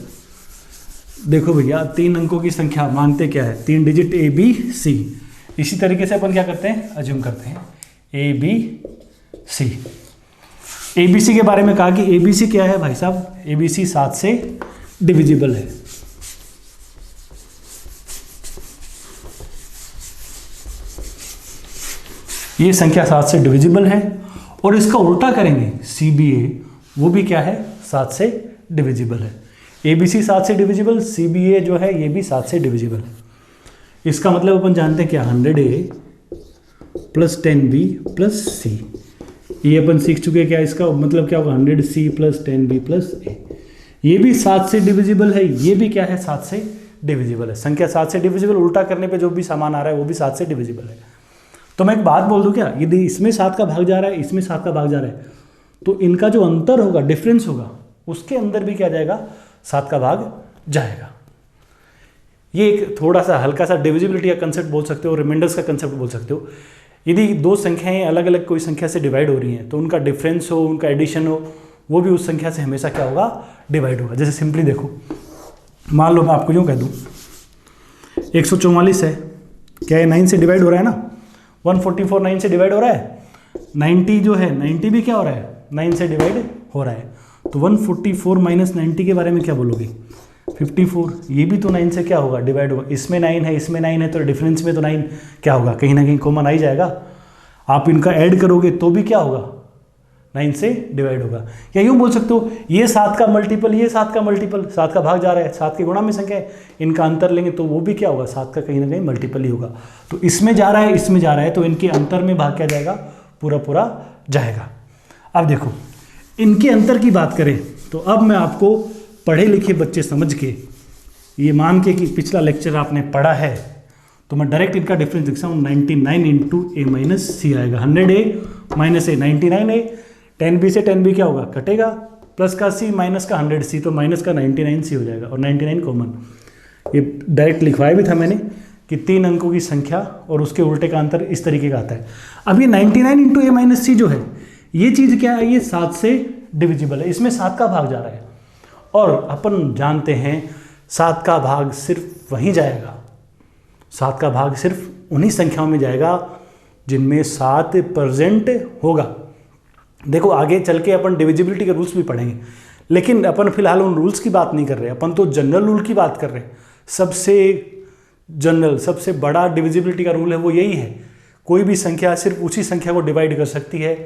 देखो भैया 3 अंकों की संख्या मांगते क्या है, 3 डिजिट ए बी सी। इसी तरीके से अपन क्या करते हैं, अज्यूम करते हैं A B C. A B C के बारे में कहा कि ए बी सी क्या है भाई साहब, ए बी सी 7 से डिविजिबल है। ये संख्या 7 से डिविजिबल है। और इसका उल्टा करेंगे सी बी ए, वो भी क्या है 7 से डिविजिबल है। ए बी सी 7 से डिविजिबल, सी बी ए जो है ये भी 7 से डिविजिबल है। इसका मतलब अपन जानते हैं क्या, 100 ए प्लस 10 बी प्लस सी। ये अपन सीख चुके हैं क्या, इसका मतलब क्या होगा 100 सी प्लस 10 बी प्लस ए। ये भी 7 से डिविजिबल है, ये भी क्या है 7 से डिविजिबल है। संख्या 7 से डिविजिबल, उल्टा करने पे जो भी सामान आ रहा है वो भी 7 से डिविजिबल है। तो मैं एक बात बोल दूं क्या, यदि इसमें 7 का भाग जा रहा है, इसमें 7 का भाग जा रहा है, तो इनका जो अंतर होगा, डिफरेंस होगा, उसके अंदर भी क्या जाएगा 7 का भाग जाएगा। ये एक थोड़ा सा हल्का सा डिविजिबिलिटी का कंसेप्ट बोल सकते हो, रिमाइंडर्स का कंसेप्ट बोल सकते हो। यदि दो संख्याएं अलग अलग कोई संख्या से डिवाइड हो रही हैं तो उनका डिफरेंस हो, उनका एडिशन हो, वो भी उस संख्या से हमेशा क्या होगा, डिवाइड होगा। जैसे सिंपली देखो, मान लो मैं आपको यूँ कह दूँ 144 है, क्या है 9 से डिवाइड हो रहा है ना, 144 9 से डिवाइड हो रहा है। 90 जो है 90 भी क्या हो रहा है 9 से डिवाइड हो रहा है। तो 144 माइनस 90 के बारे में क्या बोलोगे, 54। ये भी तो 9 से क्या होगा, डिवाइड होगा। इसमें 9 है, इसमें 9 है, तो डिफरेंस में तो 9 क्या होगा, कहीं ना कहीं कॉमन आ ही जाएगा। आप इनका ऐड करोगे तो भी क्या होगा, 9 से डिवाइड होगा। या यूँ बोल सकते हो ये 7 का मल्टीपल, ये 7 का मल्टीपल, 7 का भाग जा रहा है, 7 के गुणा में संख्या है, इनका अंतर लेंगे तो वो भी क्या होगा, 7 का कहीं ना कहीं मल्टीपल ही होगा। तो इसमें जा रहा है, इसमें जा रहा है, तो इनके अंतर में भाग क्या जाएगा, पूरा पूरा जाएगा। अब देखो इनके अंतर की बात करें तो अब मैं आपको पढ़े लिखे बच्चे समझ के, ये मान के कि पिछला लेक्चर आपने पढ़ा है, तो मैं डायरेक्ट इनका डिफरेंस लिख सकता हूँ 99 इंटू ए माइनस सी आएगा। 100 ए माइनस ए 99 ए, 10 बी से 10 बी क्या होगा, कटेगा, प्लस का सी माइनस का 100 सी, तो माइनस का 99 सी हो जाएगा और 99 कॉमन। ये डायरेक्ट लिखवाया भी था मैंने कि 3 अंकों की संख्या और उसके उल्टे का अंतर इस तरीके का आता है। अब ये 99 इंटू ए माइनस सी जो है, ये चीज़ क्या है, ये 7 से डिविजिबल है, इसमें 7 का भाग जा रहा है। और अपन जानते हैं 7 का भाग सिर्फ वहीं जाएगा, 7 का भाग सिर्फ उन्हीं संख्याओं में जाएगा जिनमें 7 प्रेजेंट होगा। देखो आगे चल के अपन डिविजिबिलिटी के रूल्स भी पढ़ेंगे, लेकिन अपन फिलहाल उन रूल्स की बात नहीं कर रहे, अपन तो जनरल रूल की बात कर रहे हैं। सबसे जनरल, सबसे बड़ा डिविजिबिलिटी का रूल है वो यही है, कोई भी संख्या सिर्फ उसी संख्या को डिवाइड कर सकती है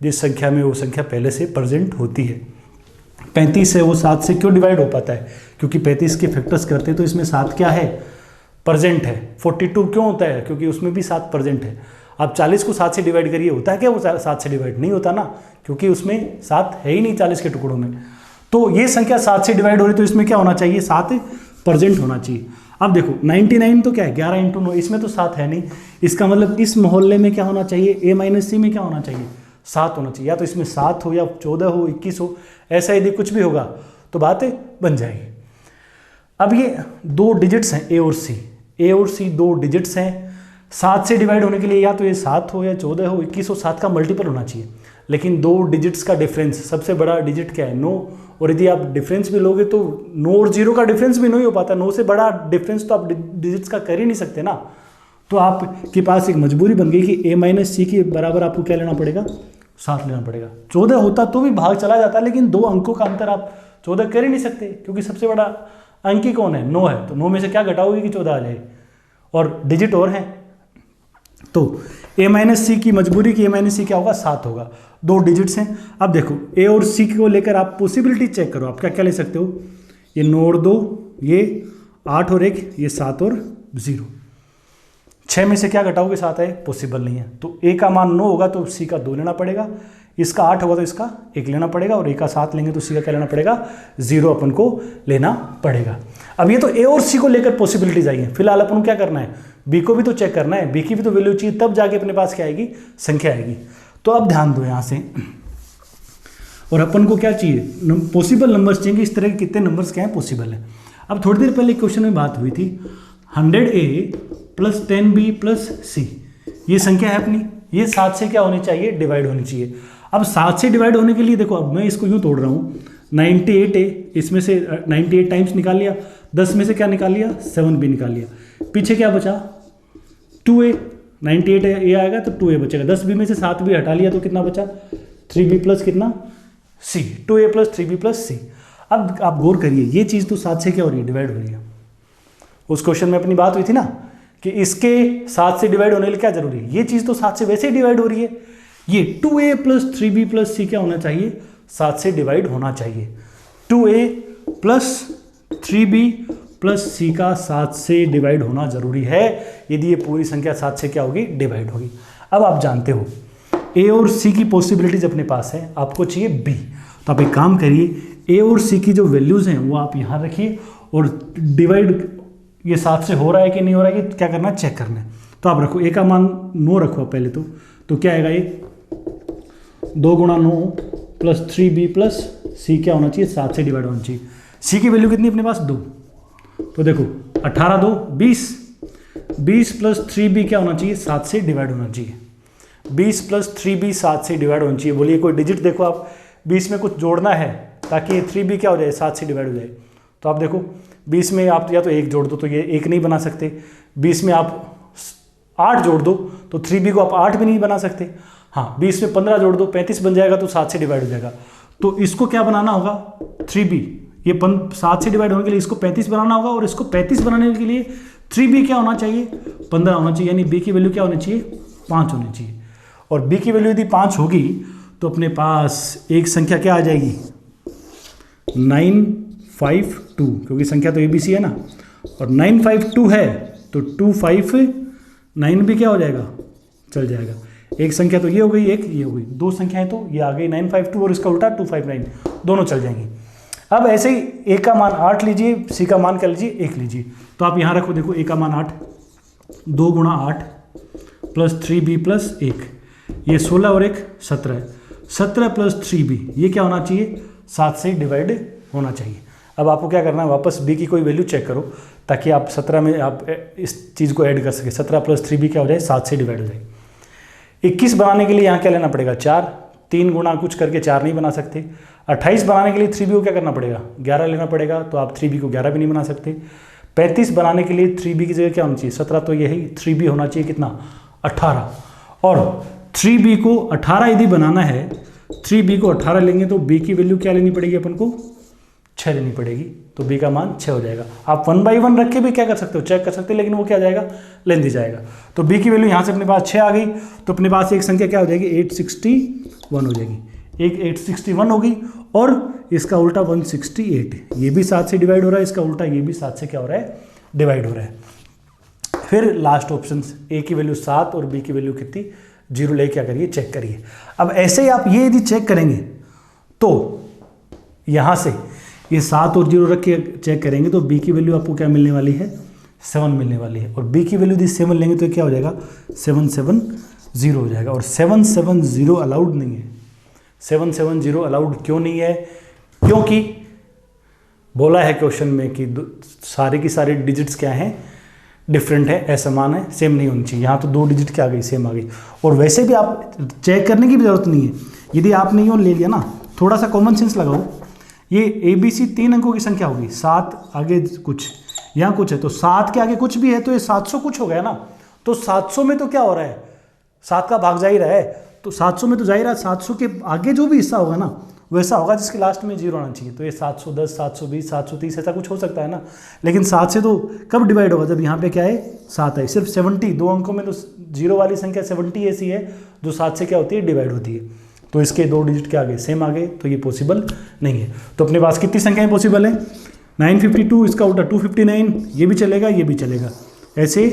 जिस संख्या में वो संख्या पहले से प्रेजेंट होती है। 35 है, वो 7 से क्यों डिवाइड हो पाता है, क्योंकि 35 के फैक्टर्स करते हैं तो इसमें 7 क्या है, प्रेजेंट है। 42 क्यों होता है, क्योंकि उसमें भी 7 प्रेजेंट है। आप 40 को 7 से डिवाइड करिए, होता है क्या वो 7 से डिवाइड नहीं होता ना, क्योंकि उसमें 7 है ही नहीं 40 के टुकड़ों में। तो ये संख्या 7 से डिवाइड हो रही, तो इसमें क्या होना चाहिए, 7 प्रेजेंट होना चाहिए। अब देखो 99 तो क्या है 11 इंटू 9, इसमें तो 7 है नहीं, इसका मतलब इस मोहल्ले में क्या होना चाहिए, ए माइनस सी में क्या होना चाहिए, 7 होना चाहिए। या तो इसमें 7 हो या 14 हो 21 हो, ऐसा यदि कुछ भी होगा तो बातें बन जाएगी। अब ये 2 डिजिट्स हैं ए और सी, ए और सी 2 डिजिट्स हैं। 7 से डिवाइड होने के लिए या तो ये 7 हो या 14 हो 21 हो, 7 का मल्टीपल होना चाहिए। लेकिन 2 डिजिट्स का डिफरेंस, सबसे बड़ा डिजिट क्या है 9, और यदि आप डिफरेंस भी लोगे तो 9 और 0 का डिफरेंस भी नहीं हो पाता। 9 से बड़ा डिफरेंस तो आप डिजिट्स का कर ही नहीं सकते ना। तो आपके पास एक मजबूरी बन गई कि ए माइनस सी के बराबर आपको क्या लेना पड़ेगा, 7 लेना पड़ेगा। 14 होता तो भी भाग चला जाता, लेकिन 2 अंकों का अंतर आप 14 कर ही नहीं सकते, क्योंकि सबसे बड़ा अंक ही कौन है, 9 है। तो 9 में से क्या घटाओगे कि 14 आ जाए, और डिजिट और हैं। तो ए माइनस सी की मजबूरी की ए माइनस सी क्या होगा, 7 होगा। 2 डिजिट्स हैं। अब देखो ए और सी को लेकर आप पॉसिबिलिटी चेक करो, आप क्या क्या ले सकते हो, ये 9 और 2, ये 8 और 1, ये 7 और 0। 6 में से क्या घटाओगे, 7 है, पॉसिबल नहीं है। तो ए का मान 9 होगा तो सी का 2 लेना पड़ेगा, इसका 8 होगा तो इसका 1 लेना पड़ेगा, और ए का 7 लेंगे तो सी का क्या लेना पड़ेगा, 0 अपन को लेना पड़ेगा। अब ये तो ए और सी को लेकर पॉसिबिलिटीज आई हैं, फिलहाल अपन को क्या करना है, बी को भी तो चेक करना है, बी की भी तो वैल्यू चाहिए, तब जाके अपने पास क्या आएगी, संख्या आएगी। तो अब ध्यान दो यहाँ से, और अपन को क्या चाहिए, पॉसिबल नंबर्स चाहिए, इस तरह के कितने नंबर्स क्या है पॉसिबल है। अब थोड़ी देर पहले क्वेश्चन में बात हुई थी 100A plus 10B plus C, ये संख्या है अपनी, ये 7 से क्या होनी चाहिए, डिवाइड होनी चाहिए। अब 7 से डिवाइड होने के लिए देखो, अब मैं इसको यूँ तोड़ रहा हूँ, 98A, इसमें से 98 टाइम्स निकाल लिया 10 में से क्या निकाल लिया, 7b निकाल लिया। पीछे क्या बचा, 2a, 98 ए आएगा तो 2a बचेगा। 10b में से 7b हटा लिया तो कितना बचा, 3b प्लस कितना, c, 2a plus 3b plus c। अब आप गौर करिए, ये चीज़ तो 7 से क्या हो रही है, डिवाइड हो रही है। उस क्वेश्चन में अपनी बात हुई थी ना कि इसके 7 से डिवाइड होने के लिए क्या जरूरी है, ये चीज़ तो 7 से वैसे ही डिवाइड हो रही है। ये 2a plus 3b plus c क्या होना चाहिए, 7 से डिवाइड होना चाहिए। 2a plus 3b plus c का 7 से डिवाइड होना जरूरी है, यदि ये पूरी संख्या 7 से क्या होगी, डिवाइड होगी। अब आप जानते हो a और c की पॉसिबिलिटीज अपने पास है, आपको चाहिए b। तो आप एक काम करिए, a और c की जो वैल्यूज हैं वो आप यहाँ रखिए और डिवाइड ये 7 से हो रहा है कि नहीं हो रहा है, ये क्या करना है, चेक करना है। तो आप रखो a का मान 9 रखो पहले तो क्या आएगा, ये 2 गुणा 9 प्लस 3b प्लस c क्या होना चाहिए, 7 से डिवाइड होना चाहिए। c की वैल्यू कितनी अपने पास, 2। तो देखो 18 2 20, 20 प्लस 3b क्या होना चाहिए, 7 से डिवाइड होना चाहिए। 20 प्लस 3b 7 से डिवाइड होना चाहिए। बोलिए कोई डिजिट देखो आप, 20 में कुछ जोड़ना है ताकि ये 3b क्या हो जाए, 7 से डिवाइड हो जाए। तो आप देखो 20 में आप या तो 1 जोड़ दो तो ये 1 नहीं बना सकते, 20 में आप 8 जोड़ दो तो 3b को आप 8 भी नहीं बना सकते। हाँ 20 में 15 जोड़ दो 35 बन जाएगा तो 7 से डिवाइड हो जाएगा। तो इसको क्या बनाना होगा, 3b, ये 7 से डिवाइड होने के लिए इसको 35 बनाना होगा और इसको 35 बनाने के लिए 3b क्या होना चाहिए, 15 होना चाहिए। यानी b की वैल्यू क्या होनी चाहिए, 5 होनी चाहिए। और b की वैल्यू यदि 5 होगी तो अपने पास एक संख्या क्या आ जाएगी, 952, क्योंकि संख्या तो ABC है ना, और 952 है तो 259 भी क्या हो जाएगा, चल जाएगा। एक संख्या तो ये हो गई, एक ये हो गई, 2 संख्याएं तो ये आ गई 952 और इसका उल्टा 259, दोनों चल जाएंगी। अब ऐसे ही a का मान 8 लीजिए, c का मान क्या लीजिए, 1 लीजिए। तो आप यहाँ रखो, देखो a का मान 8, 2 गुणा 8 प्लस 3b प्लस 1, ये 16 और 1 17 है, 17 प्लस 3b ये क्या होना चाहिए, 7 से डिवाइड होना चाहिए। अब आपको क्या करना है, वापस b की कोई वैल्यू चेक करो ताकि आप 17 में आप इस चीज़ को ऐड कर सके। 17 प्लस 3b क्या हो जाए, 7 से डिवाइड हो जाए। 21 बनाने के लिए यहाँ क्या लेना पड़ेगा, 4, 3 गुणा कुछ करके 4 नहीं बना सकते। 28 बनाने के लिए 3b को क्या करना पड़ेगा, 11 लेना पड़ेगा, तो आप 3b को 11 भी नहीं बना सकते। 35 बनाने के लिए 3b की जगह क्या होना चाहिए, 17, तो यही 3b होना चाहिए कितना, 18। और 3b को 18 यदि बनाना है, 3b को 18 लेंगे तो b की वैल्यू क्या लेनी पड़ेगी अपन को, 6 लेनी पड़ेगी, तो b का मान 6 हो जाएगा। आप 1 बाई 1 रख के भी क्या कर सकते हो, चेक कर सकते हो, लेकिन वो क्या जाएगा, लेंदी जाएगा। तो b की वैल्यू यहाँ से अपने पास 6 आ गई, तो अपने पास एक संख्या क्या हो जाएगी, 861 हो जाएगी। एक 861 होगी और इसका उल्टा 168, ये भी 7 से डिवाइड हो रहा है, इसका उल्टा ये भी 7 से क्या हो रहा है, डिवाइड हो रहा है। फिर लास्ट ऑप्शन, a की वैल्यू 7 और b की वैल्यू कितनी, 0 ले क्या करिए, चेक करिए। अब ऐसे ही आप ये यदि चेक करेंगे तो यहाँ से ये 7 और 0 रख के चेक करेंगे तो b की वैल्यू आपको क्या मिलने वाली है, 7 मिलने वाली है। और b की वैल्यू यदि 7 लेंगे तो क्या हो जाएगा, 770 हो जाएगा। और 770 अलाउड नहीं है। 770 अलाउड क्यों नहीं है, क्योंकि बोला है क्वेश्चन में कि सारे की सारे डिजिट्स क्या हैं, डिफरेंट है, असमान है, सेम नहीं होनी चाहिए। यहाँ तो 2 डिजिट क्या आ गई, सेम आ गई। और वैसे भी आप चेक करने की भी जरूरत नहीं है, यदि आपने यूँ ले लिया ना, थोड़ा सा कॉमन सेंस लगाओ, ये ABC 3 अंकों की संख्या होगी, 7 आगे कुछ, यहाँ कुछ है, तो 7 के आगे कुछ भी है तो ये 700 कुछ हो गया ना। तो 700 में तो क्या हो रहा है, 7 का भाग जा ही रहा है, तो 700 में तो जा ही रहा है, 700 के आगे जो भी हिस्सा होगा ना वैसा होगा जिसके लास्ट में 0 आना चाहिए। तो ये 710, 720, 730 ऐसा कुछ हो सकता है ना, लेकिन 7 से तो कब डिवाइड होगा, जब यहाँ पे क्या है, 7 है। सिर्फ 70, 2 अंकों में तो 0 वाली संख्या 70 ऐसी है जो 7 से क्या होती है, डिवाइड होती है। तो इसके 2 डिजिट के आगे सेम आ गए, तो ये पॉसिबल नहीं है। तो अपने पास कितनी संख्याएं पॉसिबल है, 952, इसका उल्टा 259, ये भी चलेगा, ये भी चलेगा। ऐसे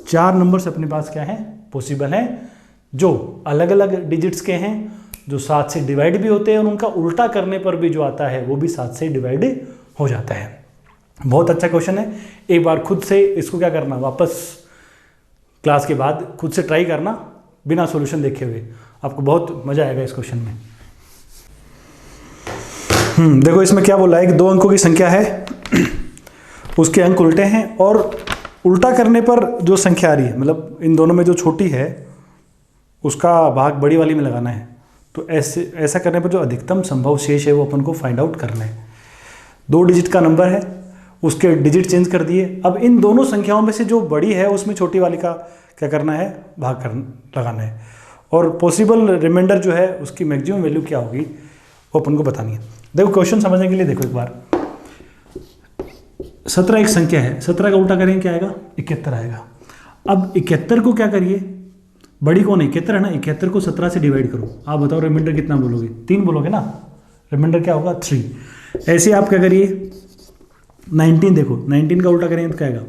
4 नंबर्स अपने पास क्या है, पॉसिबल हैं, जो अलग अलग डिजिट्स के हैं, जो 7 से डिवाइड भी होते हैं, और उनका उल्टा करने पर भी जो आता है वो भी 7 से डिवाइड हो जाता है। बहुत अच्छा क्वेश्चन है, एक बार खुद से इसको क्या करना, वापस क्लास के बाद खुद से ट्राई करना बिना सॉल्यूशन देखे हुए, आपको बहुत मजा आएगा इस क्वेश्चन में। देखो इसमें क्या बोला है कि 2 अंकों की संख्या है, उसके अंक उल्टे हैं, और उल्टा करने पर जो संख्या आ रही है, मतलब इन दोनों में जो छोटी है उसका भाग बड़ी वाली में लगाना है। तो ऐसा करने पर जो अधिकतम संभव शेष है वो अपन को फाइंड आउट करना है। 2 डिजिट का नंबर है, उसके डिजिट चेंज कर दिए। अब इन दोनों संख्याओं में से जो बड़ी है उसमें छोटी वाली का क्या करना है, भाग कर लगाना है, और पॉसिबल रिमाइंडर जो है उसकी मैक्सिमम वैल्यू क्या होगी वो अपन को बतानी है। देखो क्वेश्चन समझने के लिए देखो एक बार, 17 एक संख्या है, 17 का उल्टा करेंगे क्या आएगा, 71 आएगा। अब 71 को क्या करिए, बड़ी कौन है 71 है ना, 71 को 17 से डिवाइड करो, आप बताओ रिमाइंडर कितना बोलोगे, 3 बोलोगे ना, रिमाइंडर क्या होगा 3। ऐसे आप क्या करिए 19, देखो 19 का उल्टा करेंगे तो क्या आएगा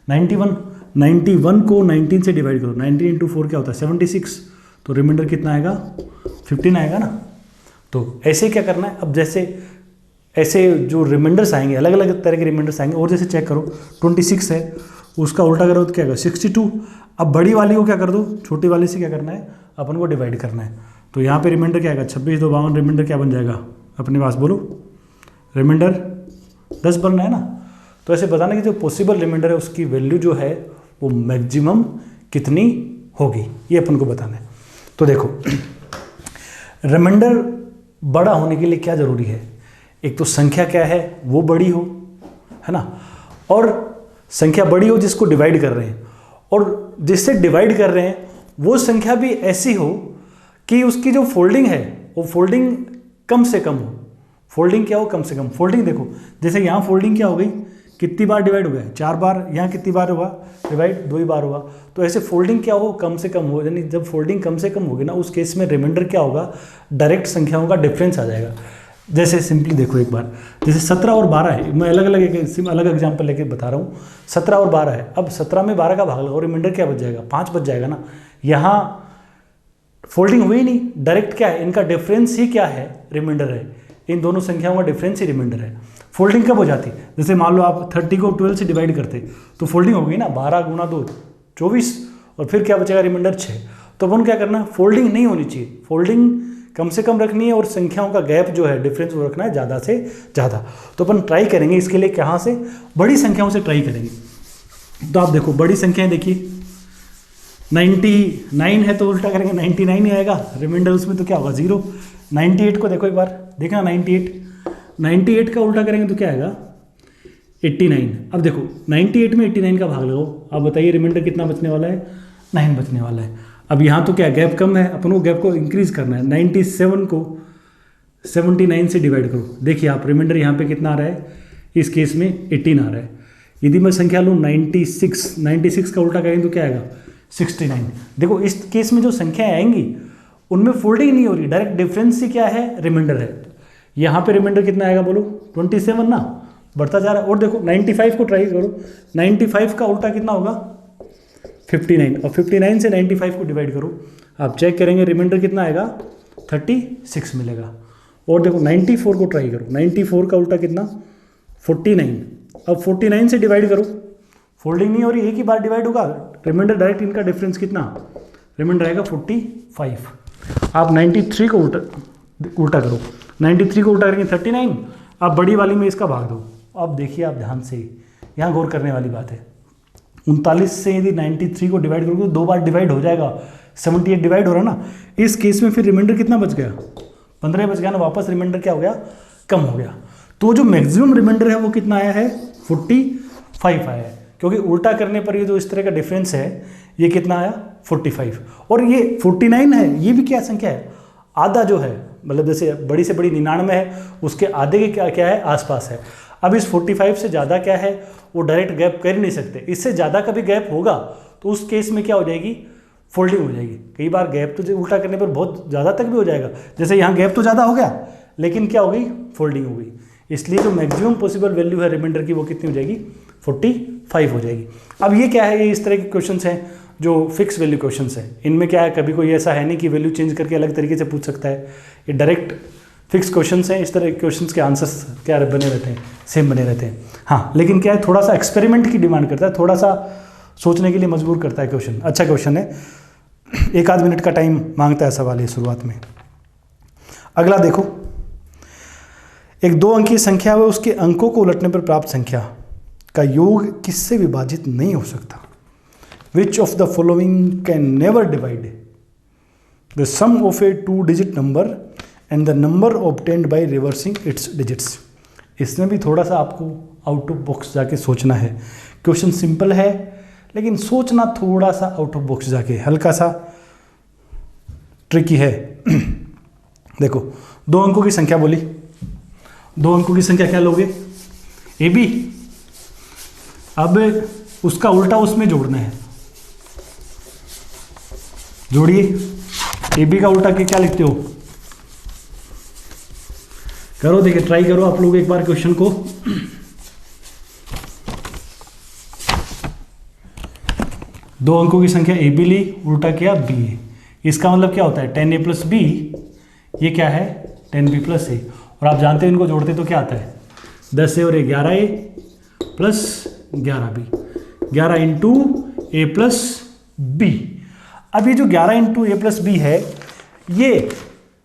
91, 91 को 19 से डिवाइड करो, 19 इंटू 4 क्या होता है 76, तो रिमाइंडर कितना आएगा 15 आएगा ना। तो ऐसे क्या करना है, अब जैसे ऐसे जो रिमाइंडर्स आएंगे अलग अलग तरह के रिमाइंडर्स आएंगे, और जैसे चेक करो 26 है उसका उल्टा करो तो क्या आएगा 62। अब बड़ी वाली को क्या कर दो, छोटी वाली से क्या करना है अपन को डिवाइड करना है, तो यहाँ पे रिमाइंडर क्या आएगा 26 2 52, रिमाइंडर क्या बन जाएगा अपने पास बोलो, रिमाइंडर 10 बनना है ना। तो ऐसे बताना कि जो पॉसिबल रिमाइंडर है उसकी वैल्यू जो है वो मैक्सिमम कितनी होगी, ये अपन को बताना है। तो देखो रिमाइंडर बड़ा होने के लिए क्या जरूरी है, एक तो संख्या क्या है वो बड़ी हो, है ना, और संख्या बड़ी हो जिसको डिवाइड कर रहे हैं, और जिससे डिवाइड कर रहे हैं वो संख्या भी ऐसी हो कि उसकी जो फोल्डिंग है वो फोल्डिंग कम से कम हो। फोल्डिंग क्या हो, कम से कम। फोल्डिंग देखो जैसे यहाँ फोल्डिंग क्या हो गई, कितनी बार डिवाइड हो गया 4 बार, यहाँ कितनी बार हुआ डिवाइड 2 ही बार हुआ। तो ऐसे फोल्डिंग क्या हो, कम से कम हो, यानी जब फोल्डिंग कम से कम होगी ना उस केस में रिमाइंडर क्या होगा, डायरेक्ट संख्याओं का डिफरेंस आ जाएगा। जैसे सिंपली देखो एक बार, जैसे 17 और 12 है, मैं अलग अलग एग्जाम्पल लेके बता रहा हूँ। 17 और 12 है, अब 17 में 12 का भाग लगाओ, रिमाइंडर क्या बच जाएगा 5 बच जाएगा ना। यहाँ फोल्डिंग हुई नहीं, डायरेक्ट क्या है इनका डिफरेंस ही क्या है, रिमाइंडर है, इन दोनों संख्याओं का डिफरेंस ही रिमाइंडर है। फोल्डिंग कब हो जाती, जैसे मान लो आप 30 को 12 से डिवाइड करते तो फोल्डिंग हो गई ना, 12 गुना 2 24, और फिर क्या बचेगा रिमाइंडर 6। तो अपन क्या करना है, फोल्डिंग नहीं होनी चाहिए, फोल्डिंग कम से कम रखनी है, और संख्याओं का गैप जो है डिफरेंस वो रखना है ज़्यादा से ज़्यादा। तो अपन ट्राई करेंगे इसके लिए कहाँ से, बड़ी संख्याओं से ट्राई करेंगे। तो आप देखो बड़ी संख्याएं देखिए 99 है तो उल्टा करेंगे 99 ही आएगा, रिमाइंडर उसमें तो क्या होगा 0। 98 को देखो एक बार, देखना 98 का उल्टा करेंगे तो क्या आएगा 89। अब देखो 98 में 89 का भाग लगाओ, अब बताइए रिमाइंडर कितना बचने वाला है, 9 बचने वाला है। अब यहाँ तो क्या गैप कम है, अपन को गैप को इंक्रीज करना है, 97 को 79 से डिवाइड करो, देखिए आप रिमाइंडर यहाँ पे कितना आ रहा है, इस केस में 18 आ रहा है। यदि मैं संख्या लूँ 96 का उल्टा करेंगे तो क्या आएगा 69। देखो इस केस में जो संख्याएं आएंगी उनमें फोल्डिंग नहीं हो रही, डायरेक्ट डिफरेंस ही क्या है, रिमाइंडर है। यहाँ पे रिमाइंडर कितना आएगा बोलो 27 ना, बढ़ता जा रहा है। और देखो 95 को ट्राई करो, 95 का उल्टा कितना होगा 59, और 59 से 95 को डिवाइड करो, आप चेक करेंगे रिमाइंडर कितना आएगा 36 मिलेगा। और देखो 94 को ट्राई करो, 94 का उल्टा कितना 49, अब 49 से डिवाइड करो, फोल्डिंग नहीं हो रही, एक ही बार डिवाइड होगा, रिमाइंडर डायरेक्ट इनका डिफरेंस कितना, रिमाइंडर आएगा 45। आप 93 को उल्टा करो, 93 को उल्टा करेंगे 39, आप बड़ी वाली में इसका भाग दो। अब देखिए आप ध्यान से, यहाँ गौर करने वाली बात है, 39 से यदि 93 को डिवाइड करोगे तो 2 बार डिवाइड हो जाएगा, 78 डिवाइड हो रहा ना। इस केस में फिर रिमाइंडर कितना बच गया 15 बच गया ना, वापस रिमाइंडर क्या हो गया कम हो गया। तो जो मैक्सिमम रिमाइंडर है वो कितना आया है 45 आया है, क्योंकि उल्टा करने पर ये जो इस तरह का डिफरेंस है ये कितना आया 45, और ये 49 है, ये भी क्या संख्या है आधा जो है, मतलब जैसे बड़ी से बड़ी 99 है उसके आधे के क्या है आसपास है। अब इस 45 से ज़्यादा क्या है वो डायरेक्ट गैप कर ही नहीं सकते, इससे ज़्यादा कभी गैप होगा तो उस केस में क्या हो जाएगी फोल्डिंग हो जाएगी। कई बार गैप तो उल्टा करने पर बहुत ज़्यादा तक भी हो जाएगा, जैसे यहाँ गैप तो ज़्यादा हो गया लेकिन क्या हो गई फोल्डिंग हो गई। इसलिए जो मैक्सिमम पॉसिबल वैल्यू है रिमाइंडर की वो कितनी हो जाएगी 45 हो जाएगी। अब ये क्या है, ये इस तरह के क्वेश्चंस हैं जो फिक्स वैल्यू क्वेश्चंस हैं, इनमें क्या है कभी कोई ऐसा है नहीं कि वैल्यू चेंज करके अलग तरीके से पूछ सकता है, ये डायरेक्ट फिक्स क्वेश्चंस हैं। इस तरह के क्वेश्चंस के आंसर्स क्या बने रहते हैं, सेम बने रहते हैं। हाँ लेकिन क्या है थोड़ा सा एक्सपेरिमेंट की डिमांड करता है, थोड़ा सा सोचने के लिए मजबूर करता है क्वेश्चन। अच्छा क्वेश्चन है, 1 आध मिनट का टाइम मांगता है सवाल ये शुरुआत में। अगला देखो, एक 2 अंकीय संख्या है, उसके अंकों को उलटने पर प्राप्त संख्या का योग किससे विभाजित नहीं हो सकता। Which of the following can never divide the sum of a 2-digit number and the number obtained by reversing its digits। इसमें भी थोड़ा सा आपको आउट ऑफ बॉक्स जाके सोचना है। क्वेश्चन सिंपल है लेकिन सोचना थोड़ा सा आउट ऑफ बॉक्स जाके, हल्का सा ट्रिकी है। देखो 2 अंकों की संख्या बोली, 2 अंकों की संख्या क्या लोगे? A B. अब उसका उल्टा उसमें जोड़ना है, जोड़िए। ए बी का उल्टा के क्या लिखते हो? करो, देखिए ट्राई करो आप लोग एक बार क्वेश्चन को। दो अंकों की संख्या ए बी ली, उल्टा किया बी ए। इसका मतलब क्या होता है? 10a प्लस बी, ये क्या है? 10b प्लस ए। और आप जानते हैं इनको जोड़ते तो क्या आता है? 10a और 11a प्लस 11b, 11 इंटू ए प्लस बी। अब ये जो 11 इंटू ए प्लस बी है, ये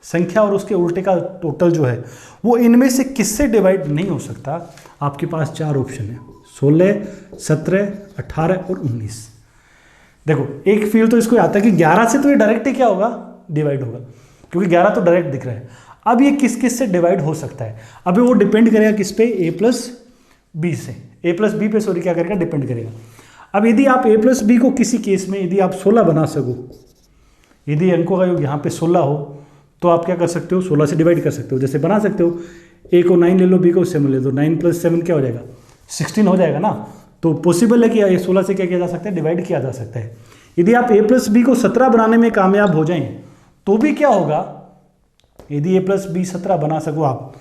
संख्या और उसके उल्टे का टोटल जो है वो इनमें से किससे डिवाइड नहीं हो सकता? आपके पास 4 ऑप्शन है, 16, 17, 18 और 19। देखो एक फील तो इसको आता है कि 11 से तो ये डायरेक्ट ही क्या होगा? डिवाइड होगा, क्योंकि 11 तो डायरेक्ट दिख रहा है। अब ये किस किस से डिवाइड हो सकता है? अब वो डिपेंड करेगा किस पे? ए प्लस बी से, ए प्लस बी पे सॉरी क्या करेगा? डिपेंड करेगा। अब यदि आप ए प्लस बी को किसी केस में यदि आप 16 बना सको, यदि अंकों का योग यहाँ पे 16 हो, तो आप क्या कर सकते हो? 16 से डिवाइड कर सकते हो। जैसे बना सकते हो, ए को 9 ले लो, बी को 7 ले दो, 9 प्लस 7 क्या हो जाएगा? 16 हो जाएगा ना। तो पॉसिबल है कि ये 16 से क्या किया जा सकता है? डिवाइड किया जा सकता है। यदि आप ए प्लस बी को 17 बनाने में कामयाब हो जाएं तो भी क्या होगा? यदि ए प्लस बी 17 बना सको आप,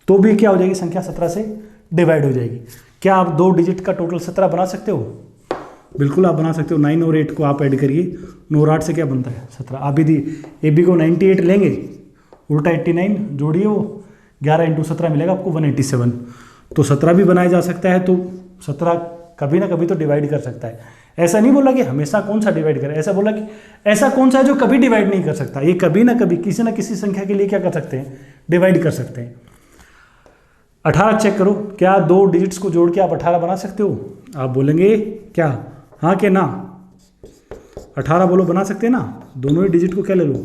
तो भी क्या हो जाएगी? संख्या 17 से डिवाइड हो जाएगी। क्या आप 2 डिजिट का टोटल 17 बना सकते हो? बिल्कुल आप बना सकते हो। 9 और 8 को आप ऐड करिए, 9 और 8 से क्या बनता है? 17। आप यदि ए बी को 98 लेंगे, उल्टा 89 जोड़िए, वो 11 इंटू 17 मिलेगा आपको 187। तो 17 भी बनाया जा सकता है, तो 17 कभी ना कभी तो डिवाइड कर सकता है। ऐसा नहीं बोला कि हमेशा कौन सा डिवाइड करे, ऐसा बोला कि ऐसा कौन सा है जो कभी डिवाइड नहीं कर सकता। ये कभी ना कभी किसी ना किसी संख्या के लिए क्या कर सकते हैं? डिवाइड कर सकते हैं। 18 चेक करो, क्या 2 डिजिट्स को जोड़ के आप 18 बना सकते हो? आप बोलेंगे क्या? हाँ के ना? 18 बोलो, बना सकते हैं ना? दोनों ही डिजिट को क्या ले लो?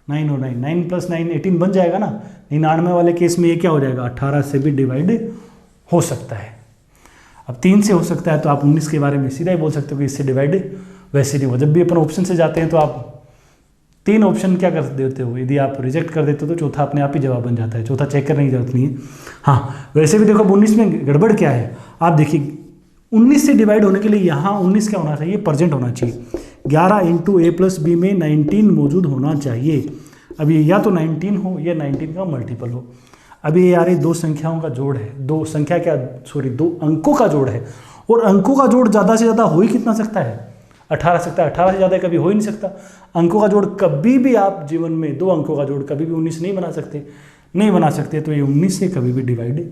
9 और 9, 9 प्लस 9 18 बन जाएगा ना। 99 वाले केस में ये क्या हो जाएगा? 18 से भी डिवाइड हो सकता है। अब 3 से हो सकता है, तो आप 19 के बारे में सीधा ही बोल सकते हो कि इससे डिवाइड वैसे नहीं हो। जब भी अपन ऑप्शन से जाते हैं तो आप 3 ऑप्शन क्या कर देते हो? यदि आप रिजेक्ट कर देते हो तो चौथा अपने आप ही जवाब बन जाता है, चौथा चेक करने की जरूरत नहीं है। हाँ वैसे भी देखो, अब 19 में गड़बड़ क्या है? आप देखिए 19 से डिवाइड होने के लिए यहाँ 19 क्या होना चाहिए? परसेंट होना चाहिए। 11 इंटू ए प्लस बी में 19 मौजूद होना चाहिए। अब ये या तो 19 हो या 19 का मल्टीपल हो। अभी ये यार 2 संख्याओं का जोड़ है, 2 संख्या क्या सॉरी 2 अंकों का जोड़ है, और अंकों का जोड़ ज़्यादा से ज़्यादा हो ही कितना सकता है? 18 सकता है। 18 से ज़्यादा कभी हो ही नहीं सकता। अंकों का जोड़ कभी भी आप जीवन में 2 अंकों का जोड़ कभी भी 19 नहीं बना सकते, नहीं बना सकते। तो ये 19 से कभी भी डिवाइड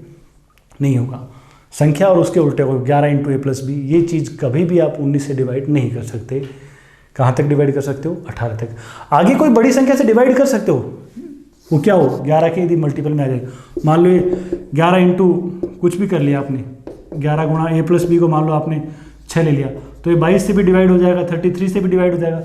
नहीं होगा। संख्या और उसके उल्टे को 11 इंटू ए प्लस बी, ये चीज़ कभी भी आप 19 से डिवाइड नहीं कर सकते। कहाँ तक डिवाइड कर सकते हो? 18 तक। आगे कोई बड़ी संख्या से डिवाइड कर सकते हो, वो क्या हो? 11 के यदि मल्टीपल में आ जाए, मान लो 11 इंटू कुछ भी कर लिया आपने, 11 गुणा ए प्लस बी को मान लो आपने 6 ले लिया, तो ये 22 से भी डिवाइड हो जाएगा, 33 से भी डिवाइड हो जाएगा,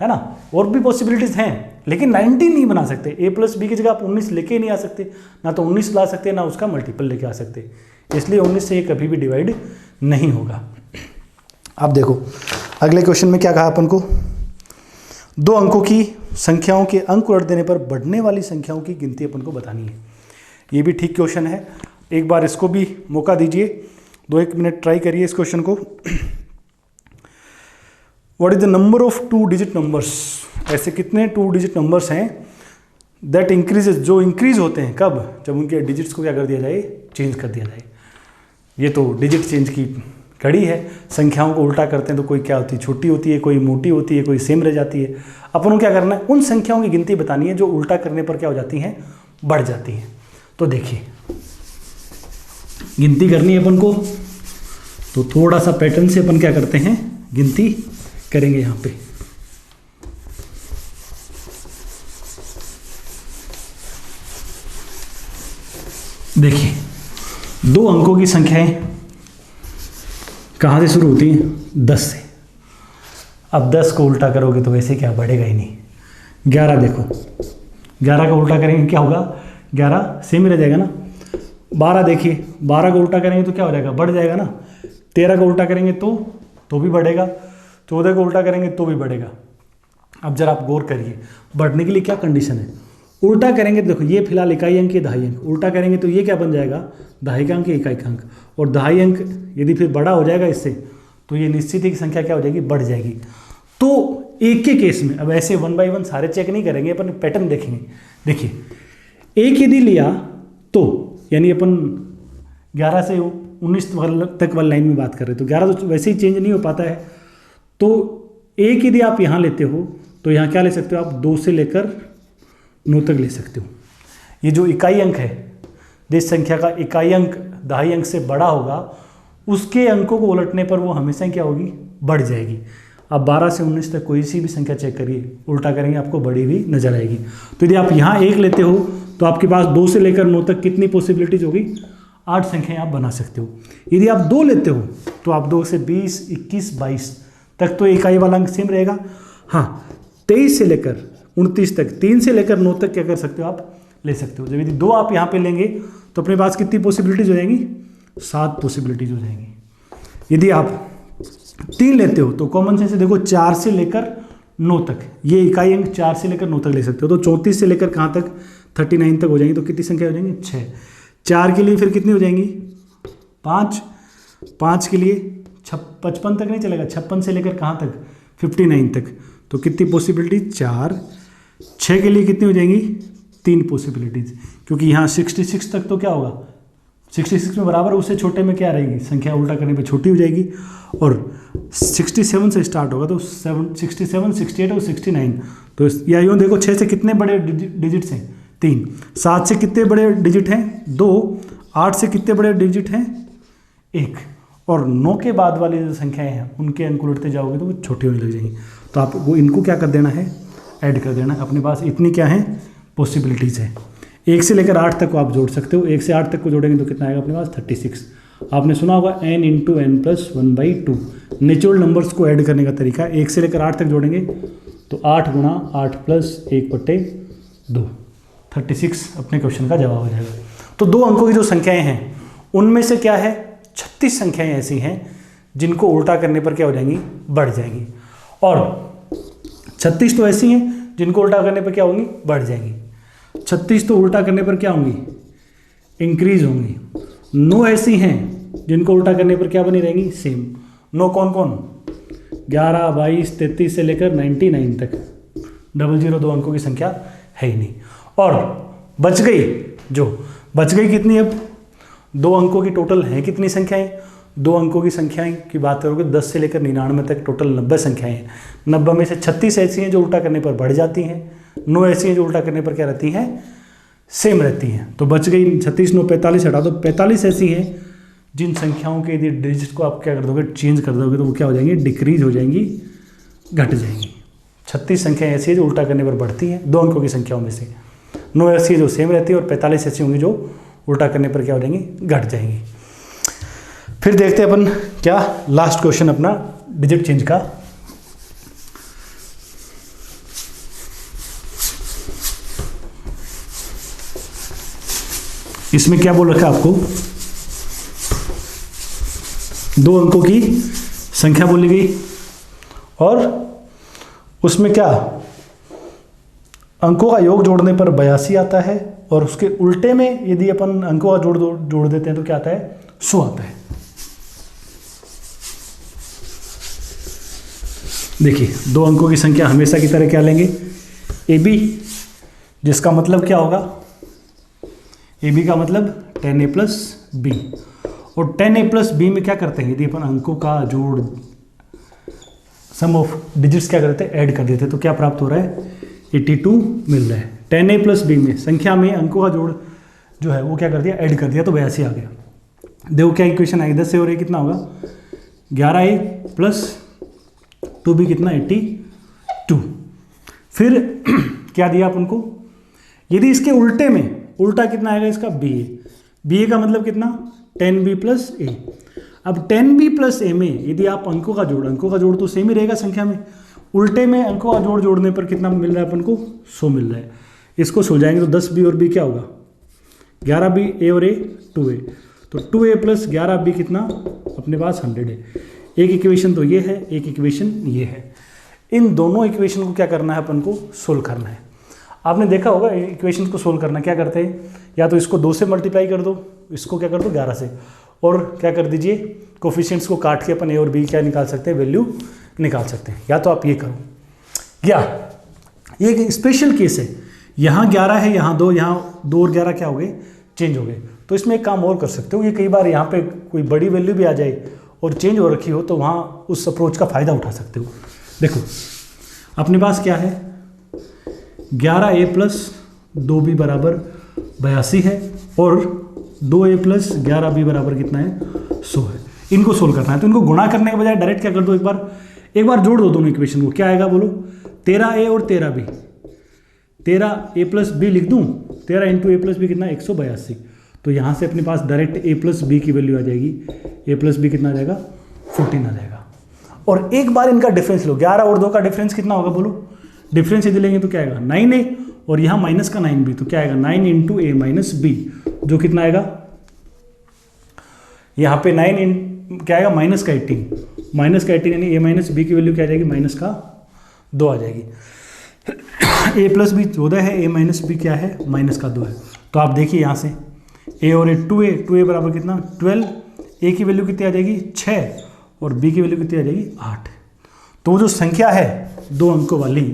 है ना। और भी पॉसिबिलिटीज़ हैं, लेकिन 19 नहीं बना सकते। ए प्लस बी की जगह आप 19 लेके नहीं आ सकते, ना तो 19 ला सकते ना उसका मल्टीपल लेके आ सकते। इसलिए 19 से ये कभी भी डिवाइड नहीं होगा। अब देखो अगले क्वेश्चन में क्या कहा अपन को? 2 अंकों की संख्याओं के अंक उलट देने पर बढ़ने वाली संख्याओं की गिनती अपन को बतानी है। ये भी ठीक क्वेश्चन है, एक बार इसको भी मौका दीजिए, 2-1 मिनट ट्राई करिए इस क्वेश्चन को। What is the number of 2 digit numbers? ऐसे कितने 2 डिजिट नंबर्स हैं दैट इंक्रीजेज, जो इंक्रीज होते हैं कब? जब उनके डिजिट्स को क्या कर दिया जाए? चेंज कर दिया जाए। ये तो डिजिट चेंज की कड़ी है। संख्याओं को उल्टा करते हैं तो कोई क्या होती है? छोटी होती है, कोई मोटी होती है, कोई सेम रह जाती है। अपन को क्या करना है? उन संख्याओं की गिनती बतानी है जो उल्टा करने पर क्या हो जाती हैं? बढ़ जाती हैं। तो देखिए गिनती करनी है अपन को, तो थोड़ा सा पैटर्न से अपन क्या करते हैं? गिनती करेंगे यहाँ पे। देखिए 2 अंकों की संख्याएं कहाँ से शुरू होती हैं? 10 से। अब 10 को उल्टा करोगे तो वैसे क्या बढ़ेगा ही नहीं। 11 देखो, 11 का उल्टा करेंगे क्या होगा? 11 सेम ही रह जाएगा ना। 12 देखिए, 12 को उल्टा करेंगे तो क्या हो जाएगा, बढ़ जाएगा ना। 13 को उल्टा करेंगे तो भी बढ़ेगा। 14 को उल्टा करेंगे तो भी बढ़ेगा। अब जरा आप गौर करिए, बढ़ने के लिए क्या कंडीशन है। उल्टा करेंगे तो देखो, ये फिलहाल इकाई अंक, ये दहाई अंक। उल्टा करेंगे तो ये क्या बन जाएगा, दहाई का अंक, इकाई का अंक। और दहाई अंक यदि फिर बड़ा हो जाएगा इससे, तो ये निश्चित ही की संख्या क्या हो जाएगी, बढ़ जाएगी। तो एक के केस में, अब ऐसे 1 बाय 1 सारे चेक नहीं करेंगे, अपन पैटर्न देखेंगे। देखिए, एक यदि लिया तो यानी अपन 11 से 19 तक वाली लाइन में बात कर रहे हैं, तो 11 तो वैसे ही चेंज नहीं हो पाता है। तो एक यदि आप यहाँ लेते हो तो यहाँ क्या ले सकते हो आप, 2 से लेकर 9 तक ले सकते हो। ये जो इकाई अंक है, जिस संख्या का इकाई अंक दहाई अंक से बड़ा होगा, उसके अंकों को उलटने पर वो हमेशा क्या होगी, बढ़ जाएगी। अब 12 से 19 तक कोई सी भी संख्या चेक करिए, उल्टा करेंगे आपको बड़ी हुई नजर आएगी। तो यदि आप यहाँ 1 लेते हो तो आपके पास 2 से लेकर 9 तक कितनी पॉसिबिलिटीज होगी, 8 संख्याएं आप बना सकते हो। यदि आप 2 लेते हो तो आप 2 से 20, 21, 22 तक तो इकाई वाला अंक सेम रहेगा। हाँ, 23 से लेकर 29 तक, 3 से लेकर 9 तक क्या कर सकते हो, आप ले सकते हो। जब यदि 2 आप यहाँ पे लेंगे तो अपने पास कितनी पॉसिबिलिटीज हो जाएंगी, 7 पॉसिबिलिटीज हो जाएंगी। यदि आप 3 लेते हो तो कॉमन सेंस से देखो, 4 से लेकर 9 तक, ये इकाई अंक 4 से लेकर 9 तक ले सकते हो। तो 34 से लेकर कहाँ तक, 39 तक हो जाएंगी। तो कितनी संख्या हो जाएंगी, 6। 4 के लिए फिर कितनी हो जाएंगी, 5। 5 के लिए 55 तक नहीं चलेगा, 56 से लेकर कहाँ तक, 59 तक। तो कितनी पॉसिबिलिटी, 4। 6 के लिए कितनी हो जाएंगी, 3 पॉसिबिलिटीज, क्योंकि यहाँ 66 तक तो क्या होगा, 66 में बराबर, उससे छोटे में क्या रहेगी, संख्या उल्टा करने पे छोटी हो जाएगी। और 67 से स्टार्ट होगा तो 67, 68 और 69। तो या यूँ देखो, 6 से कितने बड़े डिजिट्स हैं, 3। 7 से कितने बड़े डिजिट हैं, 2। 8 से कितने बड़े डिजिट हैं, 1। और 9 के बाद वाली जो संख्याएं हैं उनके अंक उलटते जाओगे तो वो छोटी होने लग जाएंगी। तो आपको इनको क्या कर देना है, ऐड कर देना है। अपने पास इतनी क्या है, पॉसिबिलिटीज़ है। 1 से लेकर 8 तक को आप जोड़ सकते हो। 1 से 8 तक को जोड़ेंगे तो कितना आएगा अपने पास, 36। आपने सुना होगा n × n+1/2 नेचुरल नंबर्स को ऐड करने का तरीका। 1 से लेकर 8 तक जोड़ेंगे तो 8 × 8 + 1/2, 36 अपने क्वेश्चन का जवाब हो जाएगा। तो 2 अंकों की जो संख्याएं हैं उनमें से क्या है, 36 संख्याएं ऐसी हैं जिनको उल्टा करने पर क्या हो जाएंगी, बढ़ जाएंगी। और 36 तो ऐसी हैं जिनको उल्टा करने पर क्या होंगी, बढ़ जाएंगी। 36 तो उल्टा करने पर क्या होंगी, इंक्रीज होंगी। 9 ऐसी हैं जिनको उल्टा करने पर क्या बनी रहेंगी, सेम। 9 कौन कौन, 11, 22, 33 से लेकर 99 तक। 00 2 अंकों की संख्या है ही नहीं। और बच गई, जो बच गई कितनी, अब 2 अंकों की टोटल है कितनी संख्याएं, 2 अंकों की संख्याएं की बात करोगे 10 से लेकर 99 तक टोटल 90 संख्याएं हैं। 90 में से 36 ऐसी हैं जो उल्टा करने पर बढ़ जाती हैं, 9 ऐसी हैं जो उल्टा करने पर क्या रहती हैं, सेम रहती हैं। तो बच गई 36, 9, 45 हटा दो। 45 ऐसी हैं जिन संख्याओं के यदि डिजिट को आप क्या कर दोगे, चेंज कर दोगे तो वो क्या हो जाएंगी, डिक्रीज हो जाएंगी, घट जाएंगी। 36 संख्याएं ऐसी है जो उल्टा करने पर बढ़ती हैं 2 अंकों की संख्याओं में से। 9 ऐसी है जो सेम रहती है और 45 ऐसी होंगी जो उल्टा करने पर क्या हो जाएंगी, घट जाएंगी। फिर देखते हैं अपन क्या लास्ट क्वेश्चन अपना डिजिट चेंज का। इसमें क्या बोल रखा है आपको, 2 अंकों की संख्या बोली गई और उसमें क्या, अंकों का योग जोड़ने पर 82 आता है और उसके उल्टे में यदि अपन अंकों का जोड़ देते हैं तो क्या आता है, 100 आता है। देखिए 2 अंकों की संख्या हमेशा की तरह क्या लेंगे, AB, जिसका मतलब क्या होगा, AB का मतलब 10A + B। और 10A + B में क्या करते हैं, यदि अपन अंकों का जोड़, सम ऑफ डिजिट्स क्या करते हैं, ऐड कर देते हैं तो क्या प्राप्त हो रहा है, 82 मिल रहा है। 10A + B में संख्या में अंकों का जोड़ जो है वो क्या कर दिया, ऐड कर दिया तो 82 आ गया। देखो क्या इक्वेशन आएगी, 10 से और ये कितना होगा, 11A + 2B कितना, 82। फिर क्या दिया अपन को, यदि इसके उल्टे में, उल्टा कितना आएगा इसका, BA का मतलब कितना, 10B + A। अब 10B + A में यदि आप अंकों का जोड़ तो सेम ही रहेगा संख्या में, उल्टे में अंकों का जोड़ने पर कितना मिल रहा है अपन को, 100 मिल रहा है। इसको सुलझाएंगे तो 10B और B क्या होगा, 11b a और a 2a, तो 2a प्लस 11b कितना अपने पास 100 है। एक इक्वेशन तो ये है, एक इक्वेशन ये है। इन दोनों इक्वेशन को क्या करना है अपन को सोल्व करना है। आपने देखा होगा इक्वेशन को सोल्व करना क्या करते हैं, या तो इसको 2 से मल्टीप्लाई कर दो, इसको क्या कर दो 11 से, और क्या कर दीजिए कोफिशिएंट्स को काट के अपन a और b क्या निकाल सकते हैं, वैल्यू निकाल सकते हैं। या तो आप ये करो, या ये एक स्पेशल केस है, यहाँ 11 है, यहाँ 2, यहाँ 2 और 11 क्या हो गए, चेंज हो गए। तो इसमें एक काम और कर सकते हो, ये कई बार यहाँ पे कोई बड़ी वैल्यू भी आ जाए और चेंज हो रखी हो, तो वहाँ उस अप्रोच का फ़ायदा उठा सकते हो। देखो अपने पास क्या है, 11a प्लस 2b बराबर 82 है, और 2a प्लस 11b बराबर कितना है, 100 है। इनको सोल्व करना है, तो इनको गुणा करने के बजाय डायरेक्ट क्या कर दो, एक बार जोड़ दो दोनों इक्वेशन को। क्या आएगा बोलो, 13a और 13b, 13a प्लस b लिख दूँ, 13 इंटू a प्लस बी कितना 182। तो यहाँ से अपने पास डायरेक्ट a प्लस बी की वैल्यू आ जाएगी, a प्लस बी कितना आ जाएगा, 14 आ जाएगा। और एक बार इनका डिफरेंस लो, 11 और 2 का डिफरेंस कितना होगा बोलो, डिफरेंस यदि लेंगे तो क्या आएगा 9a, और यहाँ माइनस का 9b, तो क्या आएगा 9 इंटू a माइनस बी, जो कितना आएगा यहाँ पे 9 क्या आएगा माइनस का 18, माइनस का 18 यानी a माइनस बी की वैल्यू क्या आ जाएगी, माइनस का 2 आ जाएगी। a प्लस बी 14 है, a माइनस बी क्या है, माइनस का 2 है। तो आप देखिए यहाँ से a और a 2a बराबर कितना 12, a की वैल्यू कितनी आ जाएगी 6, और b की वैल्यू कितनी आ जाएगी 8। तो वो जो संख्या है 2 अंकों वाली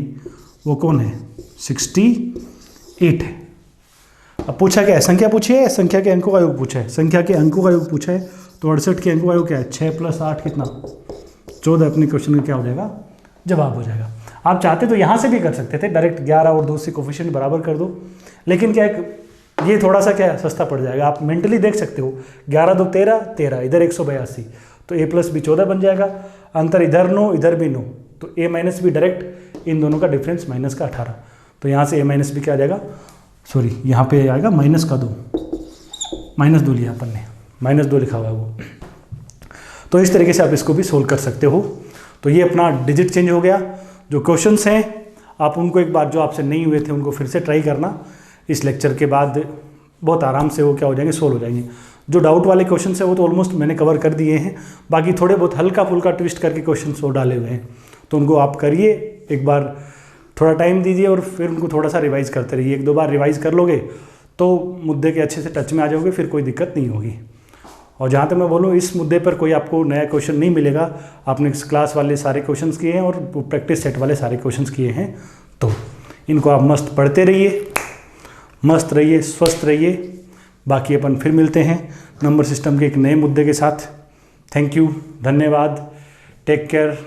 वो कौन है, 68 है। अब पूछा क्या है, संख्या पूछी है, संख्या के अंकों का योग पूछा है, संख्या के अंकों का योग पूछा है, तो 68 के अंकों का योग क्या है, 6 प्लस 8 कितना 14। अपने क्वेश्चन में क्या हो जाएगा, जवाब हो जाएगा। आप चाहते तो यहाँ से भी कर सकते थे, डायरेक्ट 11 और 2 से कोफिशिएंट बराबर कर दो, लेकिन क्या ये थोड़ा सा क्या सस्ता पड़ जाएगा। आप मेंटली देख सकते हो, 11 2 13, 13 इधर 182, तो a प्लस बी 14 बन जाएगा, अंतर इधर 9 इधर भी 9, तो a माइनस बी डायरेक्ट इन दोनों का डिफरेंस माइनस का 18। तो यहाँ से a माइनस बी क्या आ जाएगा, सॉरी यहाँ पे आएगा माइनस का 2, माइनस 2 लिया अपन ने, माइनस 2 लिखा हुआ है वो। तो इस तरीके से आप इसको भी सोल्व कर सकते हो। तो ये अपना डिजिट चेंज हो गया। जो क्वेश्चंस हैं आप उनको एक बार जो आपसे नहीं हुए थे उनको फिर से ट्राई करना, इस लेक्चर के बाद बहुत आराम से वो क्या हो जाएंगे, सोल्व हो जाएंगे। जो डाउट वाले क्वेश्चन है वो तो ऑलमोस्ट मैंने कवर कर दिए हैं, बाकी थोड़े बहुत हल्का फुल्का ट्विस्ट करके क्वेश्चन वो डाले हुए हैं, तो उनको आप करिए, एक बार थोड़ा टाइम दीजिए और फिर उनको थोड़ा सा रिवाइज़ करते रहिए। 1-2 बार रिवाइज कर लोगे तो मुद्दे के अच्छे से टच में आ जाओगे, फिर कोई दिक्कत नहीं होगी। और जहाँ तक मैं बोलूँ इस मुद्दे पर कोई आपको नया क्वेश्चन नहीं मिलेगा, आपने इस क्लास वाले सारे क्वेश्चंस किए हैं और प्रैक्टिस सेट वाले सारे क्वेश्चंस किए हैं, तो इनको आप मस्त पढ़ते रहिए, मस्त रहिए, स्वस्थ रहिए। बाकी अपन फिर मिलते हैं नंबर सिस्टम के एक नए मुद्दे के साथ। थैंक यू, धन्यवाद, टेक केयर।